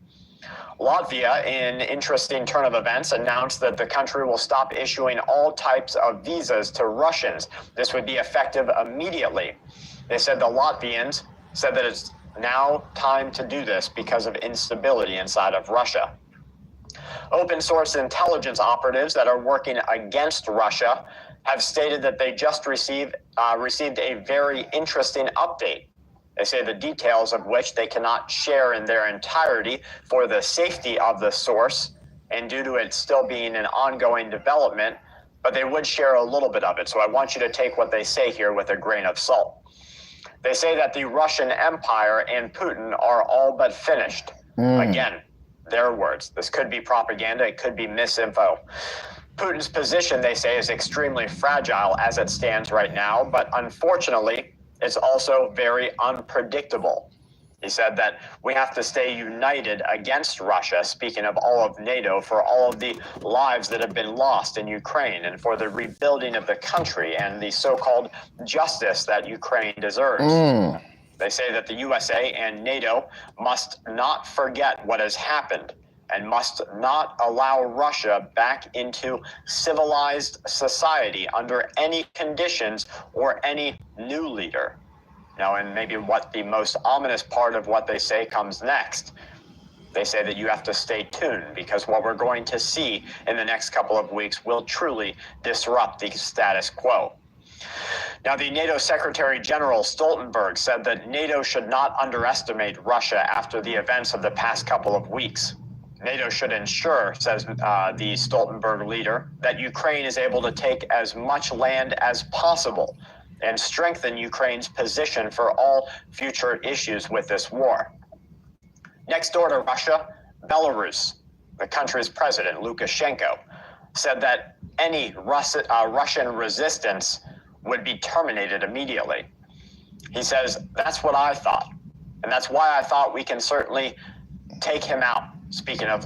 Latvia, in interesting turn of events, announced that the country will stop issuing all types of visas to Russians. This would be effective immediately. They said the Latvians said that it's now time to do this because of instability inside of Russia. Open source intelligence operatives that are working against Russia have stated that they just received a very interesting update. They say the details of which they cannot share in their entirety for the safety of the source and due to it still being an ongoing development, but they would share a little bit of it. So I want you to take what they say here with a grain of salt. They say that the Russian Empire and Putin are all but finished. Again, their words. This could be propaganda. It could be misinfo. Putin's position, they say, is extremely fragile as it stands right now, but unfortunately, it's also very unpredictable. He said that we have to stay united against Russia, speaking of all of NATO, for all of the lives that have been lost in Ukraine and for the rebuilding of the country and the so-called justice that Ukraine deserves. They say that the USA and NATO must not forget what has happened and must not allow Russia back into civilized society under any conditions or any new leader. Now, and maybe what the most ominous part of what they say comes next. They say that you have to stay tuned because what we're going to see in the next couple of weeks will truly disrupt the status quo. Now, the NATO Secretary General Stoltenberg said that NATO should not underestimate Russia after the events of the past couple of weeks. NATO should ensure, says the Stoltenberg leader, that Ukraine is able to take as much land as possible and strengthen Ukraine's position for all future issues with this war. Next door to Russia, Belarus, the country's president, Lukashenko, said that any Russian resistance would be terminated immediately. He says, that's what I thought. And that's why I thought we can certainly take him out. Speaking of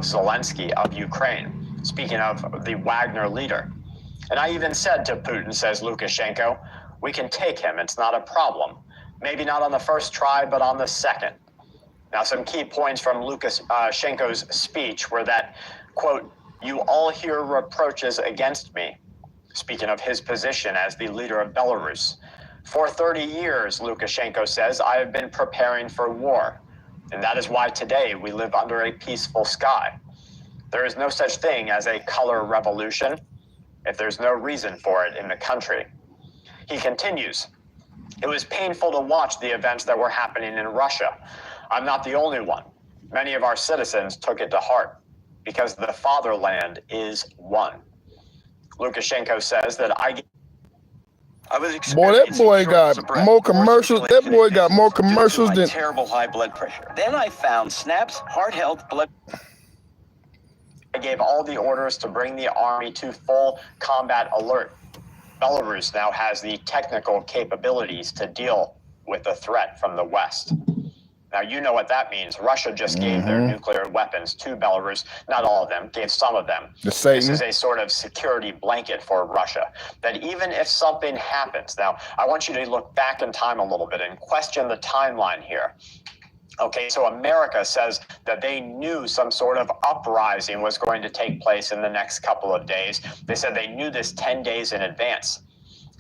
Zelensky of Ukraine, speaking of the Wagner leader. And I even said to Putin, says Lukashenko, we can take him. It's not a problem. Maybe not on the first try, but on the second. Now, some key points from Lukashenko's speech were that, quote, you all hear reproaches against me. Speaking of his position as the leader of Belarus. For 30 years, Lukashenko says, I have been preparing for war. And that is why today we live under a peaceful sky. There is no such thing as a color revolution if there's no reason for it in the country. He continues, it was painful to watch the events that were happening in Russia. I'm not the only one. Many of our citizens took it to heart because the fatherland is one. Lukashenko says that Boy, that boy got more commercials. That boy got more commercials than terrible high blood pressure. Then I found Snap's Heart Health Blood. I gave all the orders to bring the army to full combat alert. Belarus now has the technical capabilities to deal with the threat from the West. Now, you know what that means. Russia just gave their nuclear weapons to Belarus. Not all of them, gave some of them. This is a sort of security blanket for Russia, that even if something happens, now, I want you to look back in time a little bit and question the timeline here. Okay, so America says that they knew some sort of uprising was going to take place in the next couple of days. They said they knew this 10 days in advance.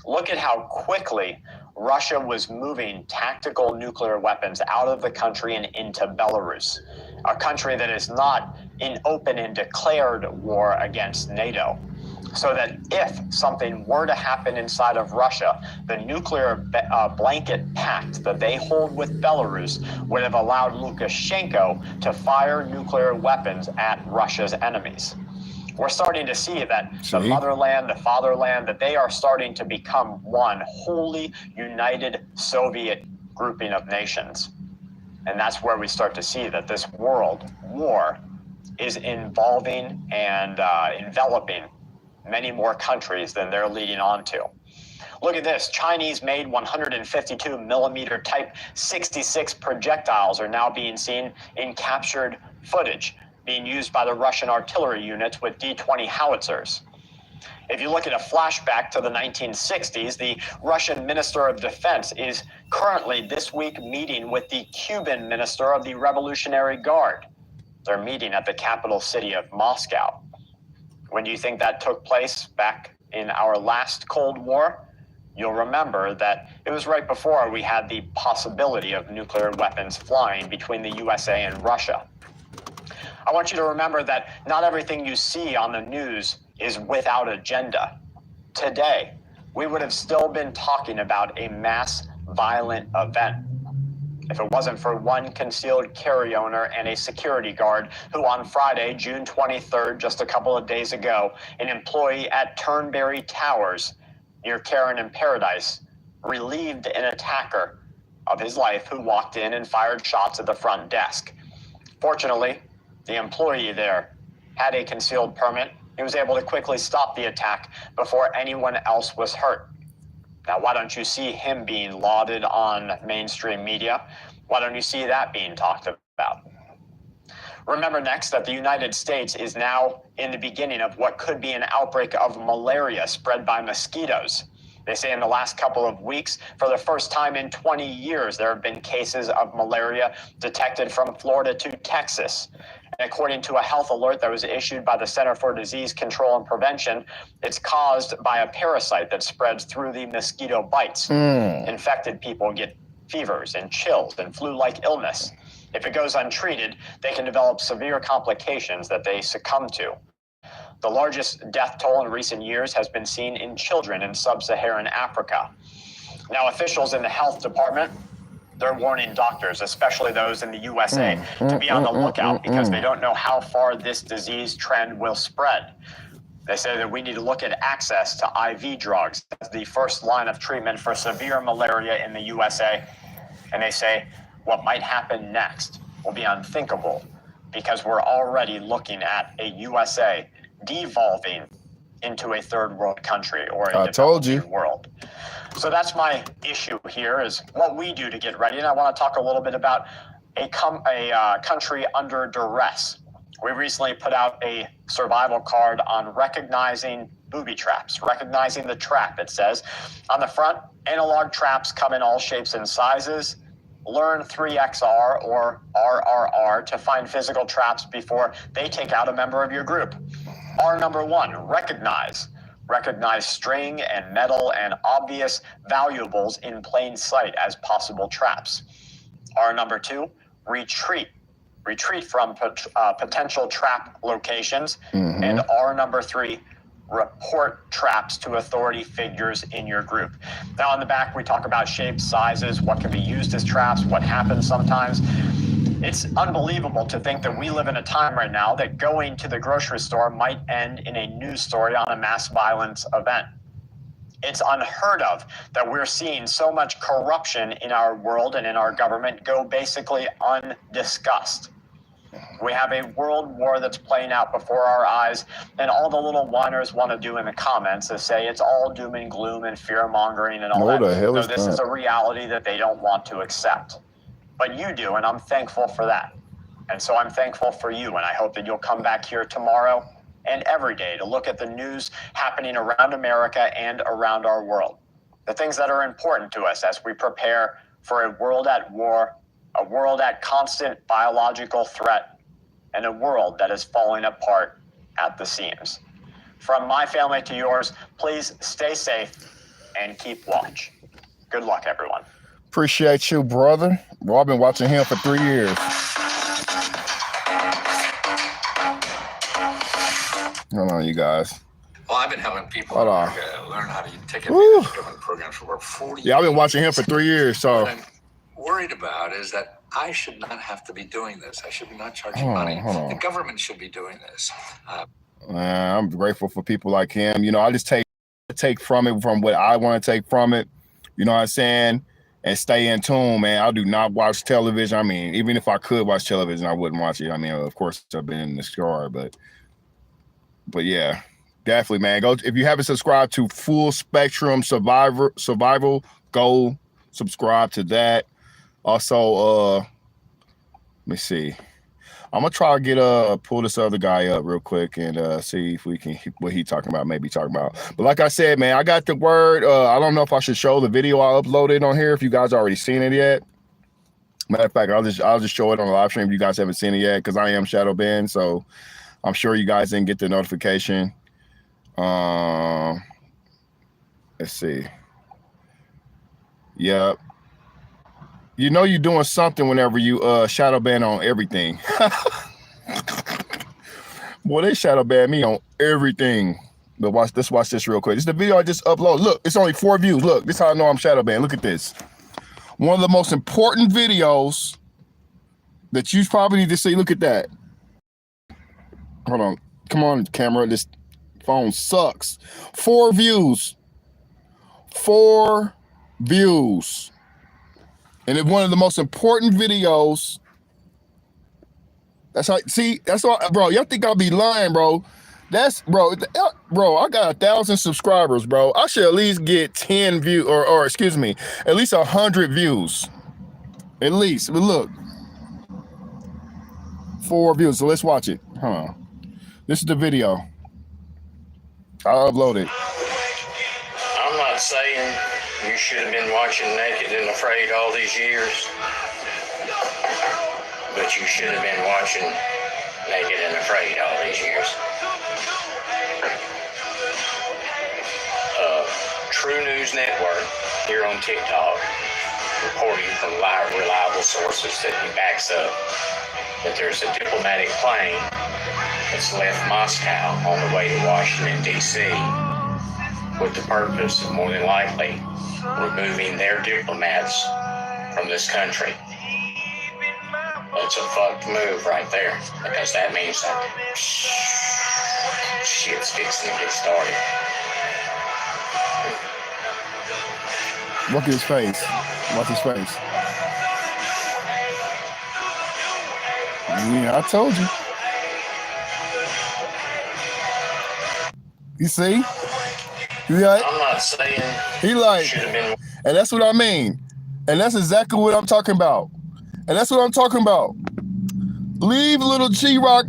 Look at how quickly Russia was moving tactical nuclear weapons out of the country and into Belarus, a country that is not in open and declared war against NATO. So that if something were to happen inside of Russia, the nuclear blanket pact that they hold with Belarus would have allowed Lukashenko to fire nuclear weapons at Russia's enemies. We're starting to see that the motherland, the fatherland, that they are starting to become one wholly united Soviet grouping of nations. And that's where we start to see that this world war is involving and enveloping many more countries than they're leading on to. Look at this. Chinese-made 152 millimeter Type 66 projectiles are now being seen in captured footage, being used by the Russian artillery units with D-20 howitzers. If you look at a flashback to the 1960s, the Russian Minister of Defense is currently this week meeting with the Cuban Minister of the Revolutionary Guard. They're meeting at the capital city of Moscow. When do you think that took place? Back in our last Cold War? You'll remember that it was right before we had the possibility of nuclear weapons flying between the USA and Russia. I want you to remember that not everything you see on the news is without agenda. Today, we would have still been talking about a mass violent event if it wasn't for one concealed carry owner and a security guard who on Friday, June 23rd, just a couple of days ago, an employee at Turnberry Towers near Karen and Paradise relieved an attacker of his life who walked in and fired shots at the front desk. Fortunately, the employee there had a concealed permit. He was able to quickly stop the attack before anyone else was hurt. Now, why don't you see him being lauded on mainstream media? Why don't you see that being talked about? Remember next that the United States is now in the beginning of what could be an outbreak of malaria spread by mosquitoes. They say in the last couple of weeks, for the first time in 20 years, there have been cases of malaria detected from Florida to Texas. And according to a health alert that was issued by the Center for Disease Control and Prevention, it's caused by a parasite that spreads through the mosquito bites. Infected people get fevers and chills and flu-like illness. If it goes untreated, they can develop severe complications that they succumb to. The largest death toll in recent years has been seen in children in sub-Saharan Africa. Now, officials in the health department, they're warning doctors, especially those in the USA, to be on the lookout because they don't know how far this disease trend will spread. They say that we need to look at access to IV drugs as the first line of treatment for severe malaria in the USA. And they say what might happen next will be unthinkable because we're already looking at a USA devolving into a third world country or a developing world. So that's my issue here is what we do to get ready. And I want to talk a little bit about a country under duress. We recently put out a survival card on recognizing booby traps, recognizing the trap. It says on the front, analog traps come in all shapes and sizes. Learn 3XR or RRR to find physical traps before they take out a member of your group. R number 1, recognize. Recognize string and metal and obvious valuables in plain sight as possible traps. R number 2, retreat. Retreat from potential trap locations. And R number 3, report traps to authority figures in your group. Now on the back, we talk about shapes, sizes, what can be used as traps, what happens sometimes. It's unbelievable to think that we live in a time right now that going to the grocery store might end in a news story on a mass violence event. It's unheard of that we're seeing so much corruption in our world and in our government go basically undiscussed. We have a world war that's playing out before our eyes, and all the little whiners want to do in the comments is say it's all doom and gloom and fear mongering and all that. the hell No, is this that? is a reality that they don't want to accept. But you do, and I'm thankful for that. And so I'm thankful for you, and I hope that you'll come back here tomorrow and every day to look at the news happening around America and around our world. The things that are important to us as we prepare for a world at war, a world at constant biological threat, and a world that is falling apart at the seams. From my family to yours, please stay safe and keep watch. Good luck, everyone. Appreciate you, brother. Well, I've been watching him for 3 years. Hold on, you guys. Well, I've been helping people Hold in on. America learn how to take Woo. advantage of government programs for over 40 years. Yeah, I've been watching him for 3 years, so. What I'm worried about is that I should not have to be doing this. I should be not charging Hold on, money. hold on. The government should be doing this. I'm grateful for people like him. You know, I just take from it from what I want to take from it. You know what I'm saying? And stay in tune, man. I do not watch television. I mean, even if I could watch television, I wouldn't watch it. I mean, of course, I've been in the scar, but yeah, definitely, man. Go if you haven't subscribed to Full Spectrum Survival, go subscribe to that. Also, let me see. I'm gonna try to get pull this other guy up real quick and see if we can what he talking about, maybe talking about. But like I said, man, I got the word. I don't know if I should show the video I uploaded on here if you guys already seen it yet. Matter of fact, I'll just show it on the live stream if you guys haven't seen it yet, because I am shadow banned, so I'm sure you guys didn't get the notification. Let's see. Yep. You know you're doing something whenever you shadow ban on everything. Boy, they shadow ban me on everything. But let's watch this real quick. This is the video I just uploaded. Look, it's only 4 views. Look, this is how I know I'm shadow banned. Look at this. One of the most important videos that you probably need to see. Look at that. Hold on. Come on, camera. This phone sucks. 4 views. 4 views. And it's one of the most important videos. That's how, see, that's all, bro. Y'all think I'll be lying, bro. That's, bro, I got 1,000 subscribers, bro. I should at least get 10 views, or excuse me, at least 100 views. At least, but look. 4 views, so let's watch it. Huh. This is the video. I'll upload it. I'm not saying you should have been watching Naked and Afraid all these years, but you should have been watching Naked and Afraid all these years. True News Network here on TikTok reporting from reliable sources that he backs up that there's a diplomatic plane that's left Moscow on the way to Washington, D.C. with the purpose of more than likely removing their diplomats from this country. That's a fucked move right there, because that means that shit's fixing to get started. Look at his face. Watch his face. Yeah, I told you. You see? I'm not saying he like, should have been. And that's what I mean. And that's exactly what I'm talking about. And that's what I'm talking about. Leave little G-Rock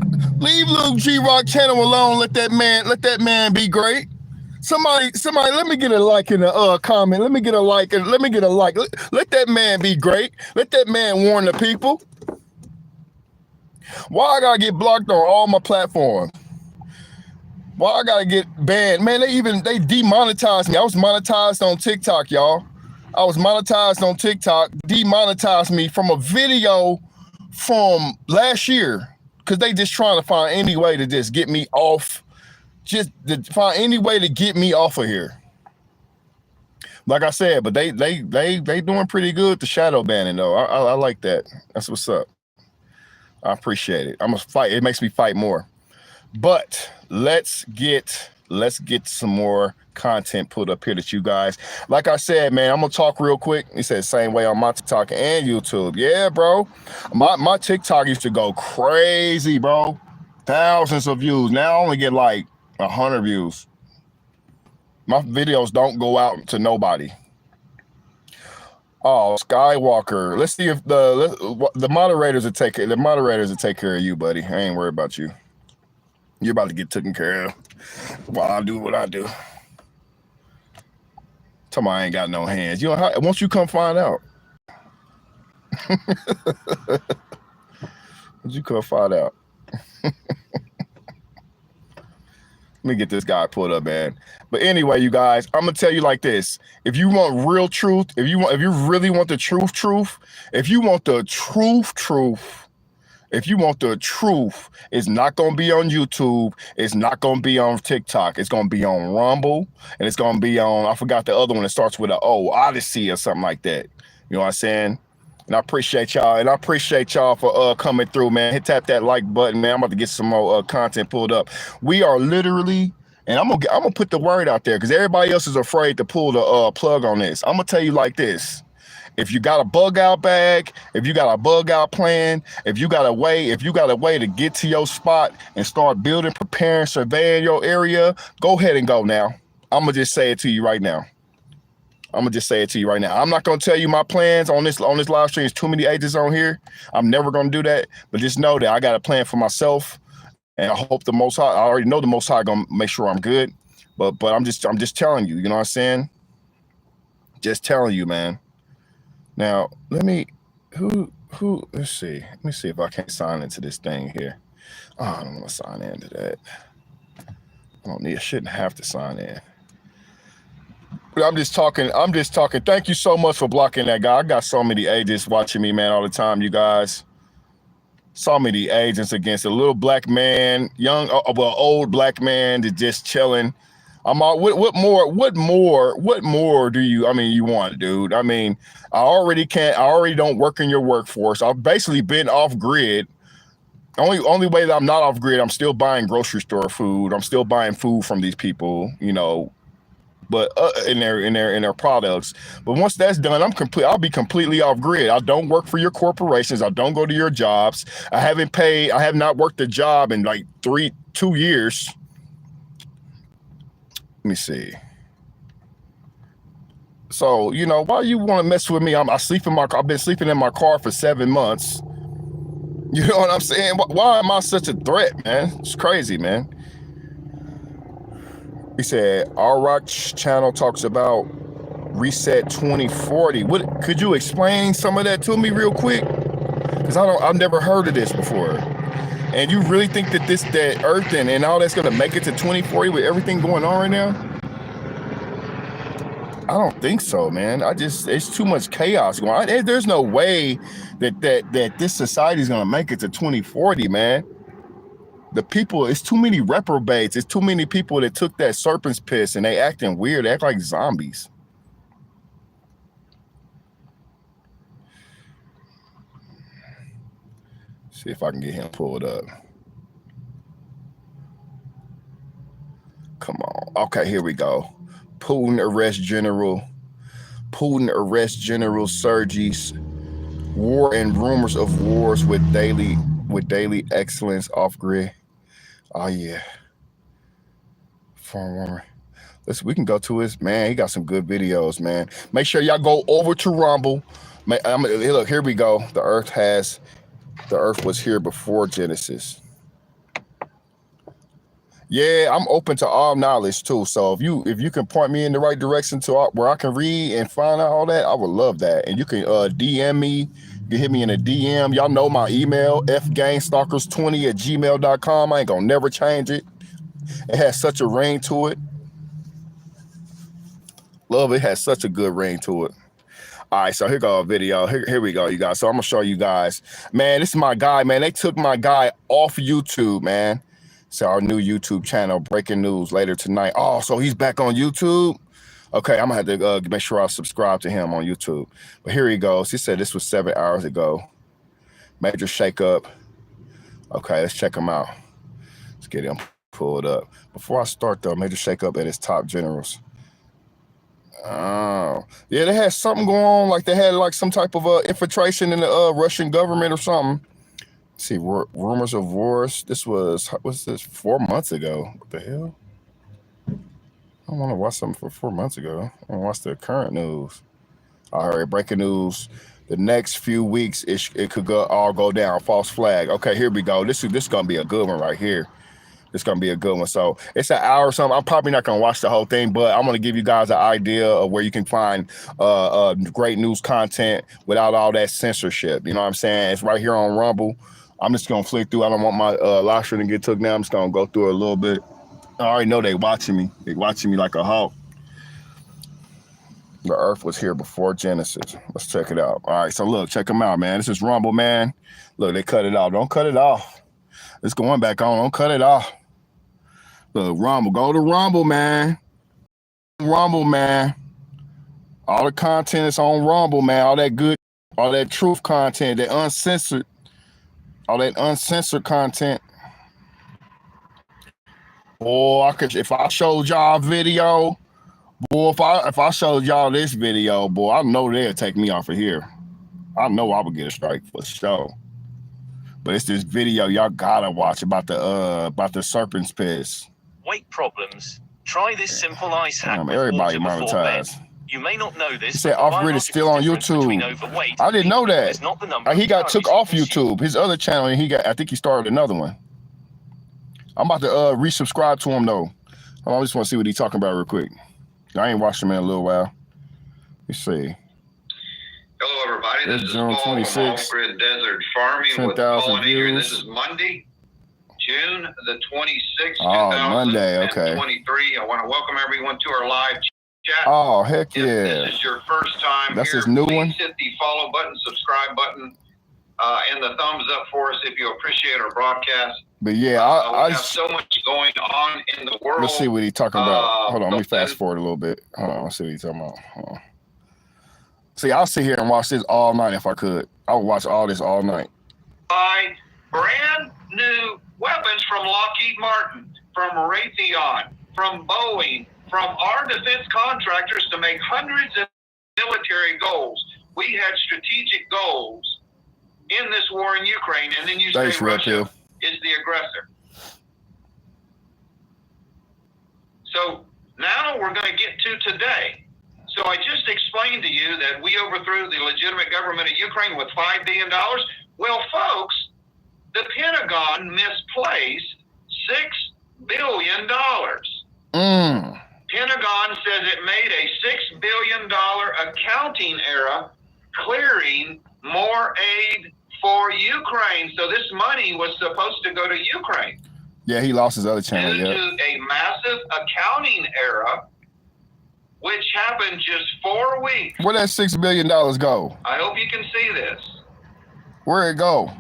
channel alone. Let that man be great. Somebody, let me get a like in the comment. Let me get a like. Let that man be great. Let that man warn the people. Why I gotta get blocked on all my platforms? Why I gotta get banned? Man, they demonetized me. I was monetized on TikTok, y'all. I was monetized on TikTok, demonetized me from a video from last year, because they just trying to find any way to just get me off. Just to find any way to get me off of here. Like I said, but they doing pretty good to shadow banning though. I like that. That's what's up. I appreciate it. I'm gonna fight. It makes me fight more. But let's get let's get some more content put up here that you guys, like I said, man, I'm gonna talk real quick. He said same way on my TikTok and YouTube. Yeah, bro. My TikTok used to go crazy, bro. Thousands of views. Now I only get like 100 views. My videos don't go out to nobody. Oh, Skywalker. Let's see if the moderators will take care. The moderators will take care of you, buddy. I ain't worried about you. You're about to get taken care of while I do what I do. Tell me I ain't got no hands. You know, once you come find out. Once you come find out. Let me get this guy pulled up, man. But anyway, you guys, I'm gonna tell you like this: if you want real truth, if you really want the truth, if you want the truth, if you want the truth, it's not gonna be on YouTube. It's not gonna be on TikTok. It's gonna be on Rumble, and it's gonna be on, I forgot the other one that starts with an O, Odyssey or something like that. You know what I'm saying? And I appreciate y'all, and I appreciate y'all for coming through, man. Tap that like button, man. I'm about to get some more content pulled up. We are literally, and I'm gonna put the word out there because everybody else is afraid to pull the plug on this. I'm gonna tell you like this: if you got a bug out bag, if you got a bug out plan, if you got a way to get to your spot and start building, preparing, surveying your area, go ahead and go now. I'm gonna just say it to you right now. I'm not gonna tell you my plans on this live stream. There's too many agents on here. I'm never gonna do that. But just know that I got a plan for myself, and I hope the Most High. I already know the Most High gonna make sure I'm good. But I'm just telling you. You know what I'm saying? Just telling you, man. Now let me let's see. Let me see if I can't sign into this thing here. Oh, I don't want to sign into that. I shouldn't have to sign in. I'm just talking. Thank you so much for blocking that guy. I got so many agents watching me, man, all the time, you guys. So many agents against a little black man, old black man that's just chilling. I'm all, what more do you want, dude? I mean, I already don't work in your workforce. I've basically been off grid. Only way that I'm not off grid, I'm still buying grocery store food. I'm still buying food from these people, you know, but in their products. But once that's done, I'll be completely off grid. I don't work for your corporations. I don't go to your jobs. I have not worked a job in like 2 years. Let me see. So, you know, why you want to mess with me? I've been sleeping in my car for 7 months. You know what I'm saying? Why am I such a threat, man? It's crazy, man. He said, our rock channel talks about reset 2040. What could you explain some of that to me real quick? Because I've never heard of this before. And you really think that Earth and all that's gonna make it to 2040 with everything going on right now? I don't think so, man. It's too much chaos going on. There's no way that this society is gonna make it to 2040, man. The people, it's too many reprobates. It's too many people that took that serpent's piss and they acting weird. They act like zombies. See if I can get him pulled up. Come on. Okay, here we go. Putin arrests General Sergei's war and rumors of wars with daily excellence off grid. Oh yeah. We can go to his, man. He got some good videos, man. Make sure y'all go over to Rumble. Look, here we go. The Earth was here before Genesis. Yeah, I'm open to all knowledge too. So if you can point me in the right direction to where I can read and find out all that, I would love that. And you can DM me. You can hit me in a DM. Y'all know my email, fgangstalkers20@gmail.com. I ain't gonna never change it. It has such a ring to it. Love it. Has such a good ring to it. All right, so here go a video. Here we go, you guys. So I'm gonna show you guys. Man, this is my guy, man. They took my guy off YouTube, man. So our new YouTube channel, breaking news later tonight. Oh, so he's back on YouTube? Okay, I'm gonna have to make sure I subscribe to him on YouTube. But here he goes. He said this was 7 hours ago. Major shakeup. Okay, let's check him out. Let's get him pulled up. Before I start though, major shakeup at its top generals. Oh, yeah, they had something going on. Like they had like some type of infiltration in the Russian government or something. Let's see, rumors of wars. This was, what's this, 4 months ago? What the hell? I don't want to watch something for 4 months ago. I want to watch the current news. All right, breaking news. The next few weeks, it could all go down. False flag. Okay, here we go. This is gonna be a good one right here. It's gonna be a good one. So it's an hour or something. I'm probably not gonna watch the whole thing, but I'm gonna give you guys an idea of where you can find great news content without all that censorship. You know what I'm saying? It's right here on Rumble. I'm just gonna flick through. I don't want my live stream to get took down. I'm just gonna go through it a little bit. I already know they watching me. They watching me like a hawk. The earth was here before Genesis. Let's check it out. All right, so look, check them out, man. This is Rumble, man. Look, they cut it off. Don't cut it off. It's going back on. Don't cut it off. Look, Rumble. Go to Rumble, man. Rumble, man. All the content is on Rumble, man. All that good, all that truth content, that uncensored, all that uncensored content. Boy, if I showed y'all a video, boy, if I showed y'all this video, boy, I know they'll take me off of here. I know I would get a strike for sure. But it's this video y'all gotta watch about the serpent's piss. Weight problems. Try this simple ice hack. Everybody monetized. You may not know this. He said Off-Grid is still on YouTube. I didn't know that. He got took off YouTube. His other channel, and I think he started another one. I'm about to resubscribe to him though. I just want to see what he's talking about real quick. I ain't watched him in a little while. Let's see. Hello, everybody. This is Paul 26, from Off-Grid Desert Farming with Paul and Adrian. This is Monday, June the 26th, 2023. I want to welcome everyone to our live chat. Oh, heck yeah. If this is your first time That's here, his new please one. hit the follow button, subscribe button, and the thumbs up for us if you appreciate our broadcast. But yeah, we have so much going on in the world. Let's see what he's talking about. Hold on, let me fast forward a little bit. Hold on, let's see what he's talking about. Hold on. See, I'll sit here and watch this all night if I could. I would watch all this all night. Buy brand new weapons from Lockheed Martin, from Raytheon, from Boeing, from our defense contractors to make hundreds of military goals. We had strategic goals in this war in Ukraine, and then you say Russia is the aggressor. So now we're going to get to today. So I just explained to you that we overthrew the legitimate government of Ukraine with $5 billion. Well, folks, the Pentagon misplaced $6 billion. Pentagon says it made a $6 billion accounting error, clearing more aid for Ukraine. So this money was supposed to go to Ukraine. Yeah, he lost his other channel. Due to a massive accounting error, which happened just 4 weeks. Where that $6 billion go? I hope you can see this. Where'd it go?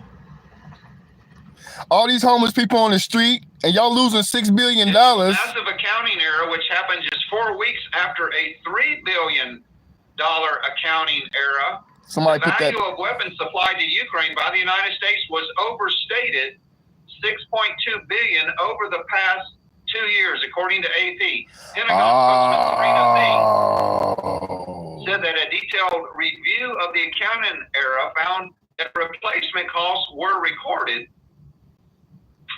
All these homeless people on the street, and y'all losing $6 billion. Massive accounting error, which happened just 4 weeks after a $3 billion accounting error. Somebody the value of weapons supplied to Ukraine by the United States was overstated $6.2 billion over the past 2 years, according to AP. Pentagon spokesman Serena Singh said that a detailed review of the accounting error found that replacement costs were recorded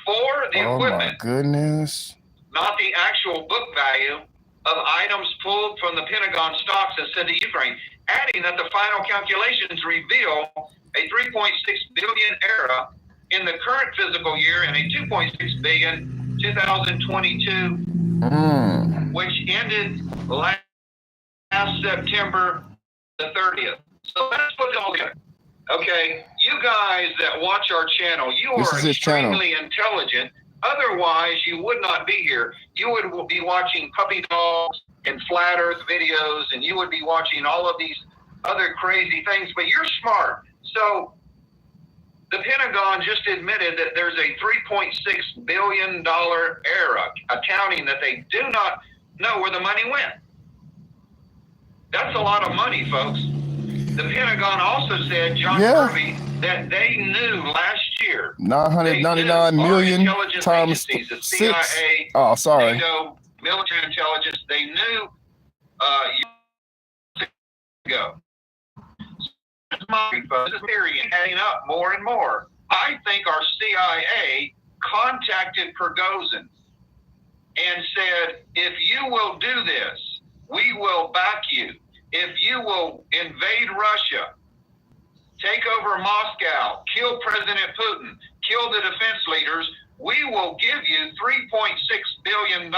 for the equipment. Oh my goodness. Not the actual book value of items pulled from the Pentagon stocks and sent to Ukraine, adding that the final calculations reveal a $3.6 billion error in the current fiscal year and a $2.6 billion 2022, which ended last September the 30th. So let's put it all together. Okay, you guys that watch our channel, you are extremely intelligent. Otherwise, you would not be here. You would be watching puppy dogs and flat earth videos, and you would be watching all of these other crazy things, but you're smart. So the Pentagon just admitted that there's a $3.6 billion error, accounting that they do not know where the money went. That's a lot of money, folks. The Pentagon also said, John Kirby, that they knew last year 999 million times the 6. CIA, Oh, sorry. NATO, military intelligence, they knew years ago. This is adding up more and more. I think our CIA contacted Prigozhin and said, if you will do this, we will back you. If you will invade Russia, take over Moscow, kill President Putin, kill the defense leaders, we will give you $3.6 billion,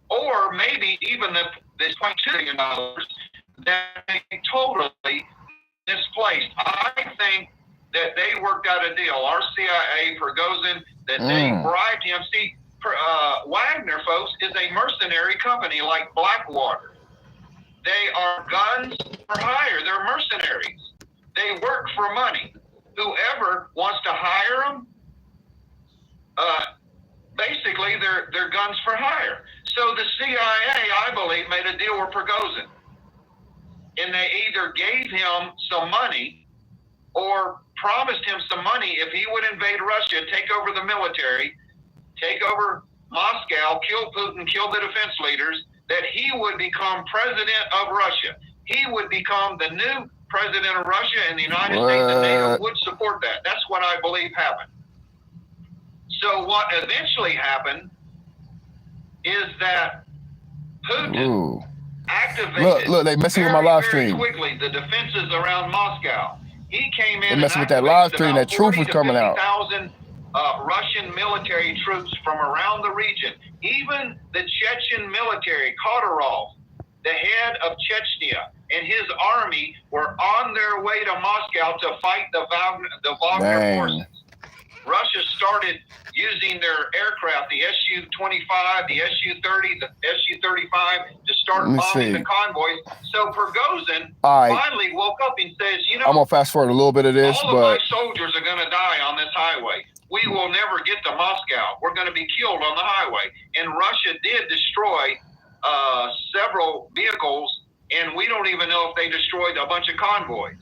or maybe even the $0.2 billion that they totally misplaced. I think that they worked out a deal. Our CIA, Prigozhin, that they bribed him. See, Wagner, folks, is a mercenary company like Blackwater. They are guns for hire. They're mercenaries. They work for money. Whoever wants to hire them, basically they're guns for hire. So the CIA, I believe, made a deal with Prigozhin. And they either gave him some money or promised him some money if he would invade Russia, take over the military, take over Moscow, kill Putin, kill the defense leaders, that he would become president of Russia. He would become the new president of Russia, and the United States and NATO would support that. That's what I believe happened. So what eventually happened is that Putin activated look, they messing with my live stream. very quickly the defenses around Moscow. He came in They messing with that live stream. That truth was coming out. 50,000 Russian military troops from around the region. Even the Chechen military, Kadyrov, the head of Chechnya, and his army were on their way to Moscow to fight the Wagner forces. Russia started using their aircraft, the Su-25, the Su-30, the Su-35, to start bombing the convoys. So Prigozhin finally woke up and says, you know, I'm going to fast forward a little bit of this, all of my soldiers are going to die on this highway. We will never get to Moscow. We're going to be killed on the highway. And Russia did destroy several vehicles, and we don't even know if they destroyed a bunch of convoys.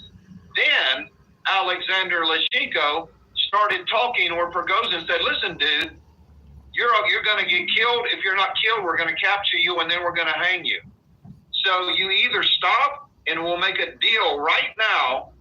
Then Alexander Lukashenko started talking where Prigozhin said, listen, dude, you're going to get killed. If you're not killed, we're going to capture you, and then we're going to hang you. So you either stop and we'll make a deal right now,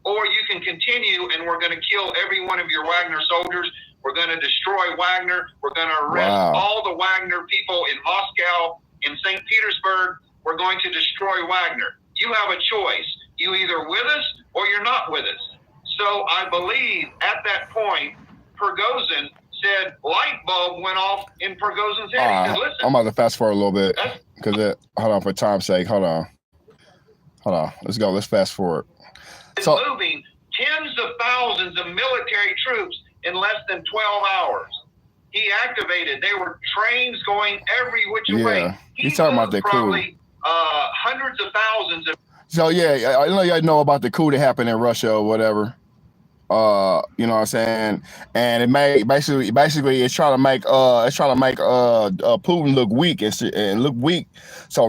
or you can continue and we're going to kill every one of your Wagner soldiers. We're going to destroy Wagner. We're going to arrest all the Wagner people in Moscow, in St. Petersburg. We're going to destroy Wagner. You have a choice. You either with us or you're not with us. So I believe at that point, Prigozhin said, light bulb went off in Prigozhin's head. He said, listen, I'm about to fast forward a little bit because hold on, for time's sake. Hold on. Let's go. Let's fast forward. So moving tens of thousands of military troops in less than 12 hours. He activated. They were trains going every which way. He's talking about the coup. Probably hundreds of thousands of. So yeah, I know y'all know about the coup that happened in Russia or whatever. You know what I'm saying? And it made basically it's trying to make Putin look weak and look weak. So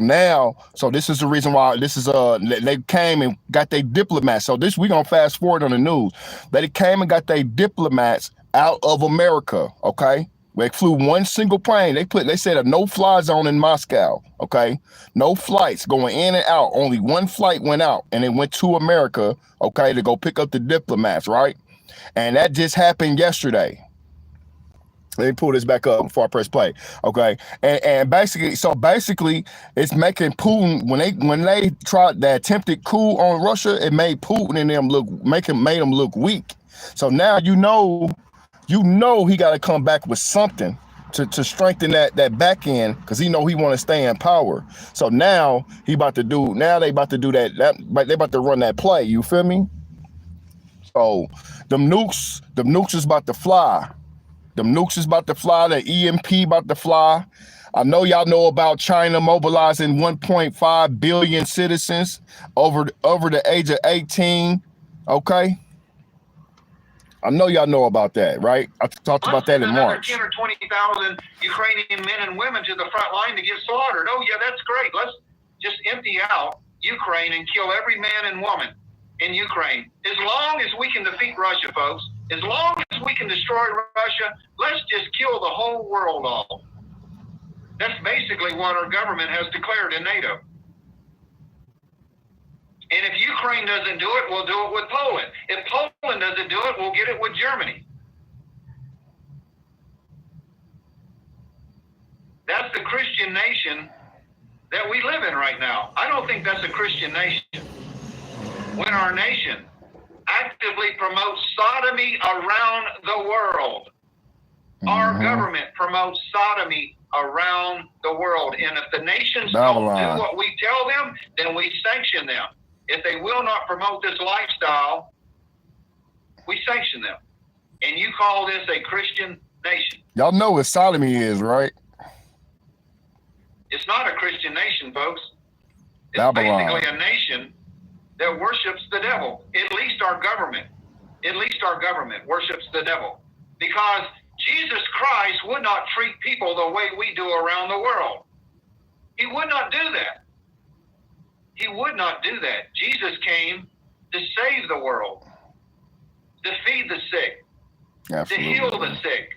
this is the reason why they came and got their diplomats. So we gonna fast forward on the news. They came and got their diplomats out of America. Okay. They flew one single plane. They said a no-fly zone in Moscow. Okay, no flights going in and out. Only one flight went out, and it went to America. Okay, to go pick up the diplomats, right? And that just happened yesterday. Let me pull this back up before I press play. Okay, and basically, it's making Putin when they tried the attempted coup on Russia, it made Putin and them made them look weak. So now you know he got to come back with something to strengthen that back end, because he want to stay in power. So now they about to do that. They about to run that play. You feel me? So them nukes is about to fly. The EMP about to fly. I know y'all know about China mobilizing 1.5 billion citizens over the age of 18. Okay. I know y'all know about that, right? I talked about that in March. 10 or 20,000 Ukrainian men and women to the front line to get slaughtered. Oh, yeah, that's great. Let's just empty out Ukraine and kill every man and woman in Ukraine. As long as we can defeat Russia, folks, as long as we can destroy Russia, let's just kill the whole world off. That's basically what our government has declared in NATO. And if Ukraine doesn't do it, we'll do it with Poland. If Poland doesn't do it, we'll get it with Germany. That's the Christian nation that we live in right now. I don't think that's a Christian nation. When our nation actively promotes sodomy around the world, our government promotes sodomy around the world. And if the nations don't do what we tell them, then we sanction them. If they will not promote this lifestyle, we sanction them. And you call this a Christian nation. Y'all know what sodomy is, right? It's not a Christian nation, folks. It's Babylon. basically a nation that worships the devil. At least our government worships the devil. Because Jesus Christ would not treat people the way we do around the world. He would not do that. He would not do that. Jesus came to save the world, to feed the sick, Absolutely. to heal the sick,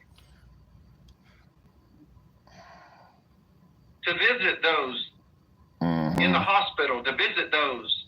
to visit those in the hospital, to visit those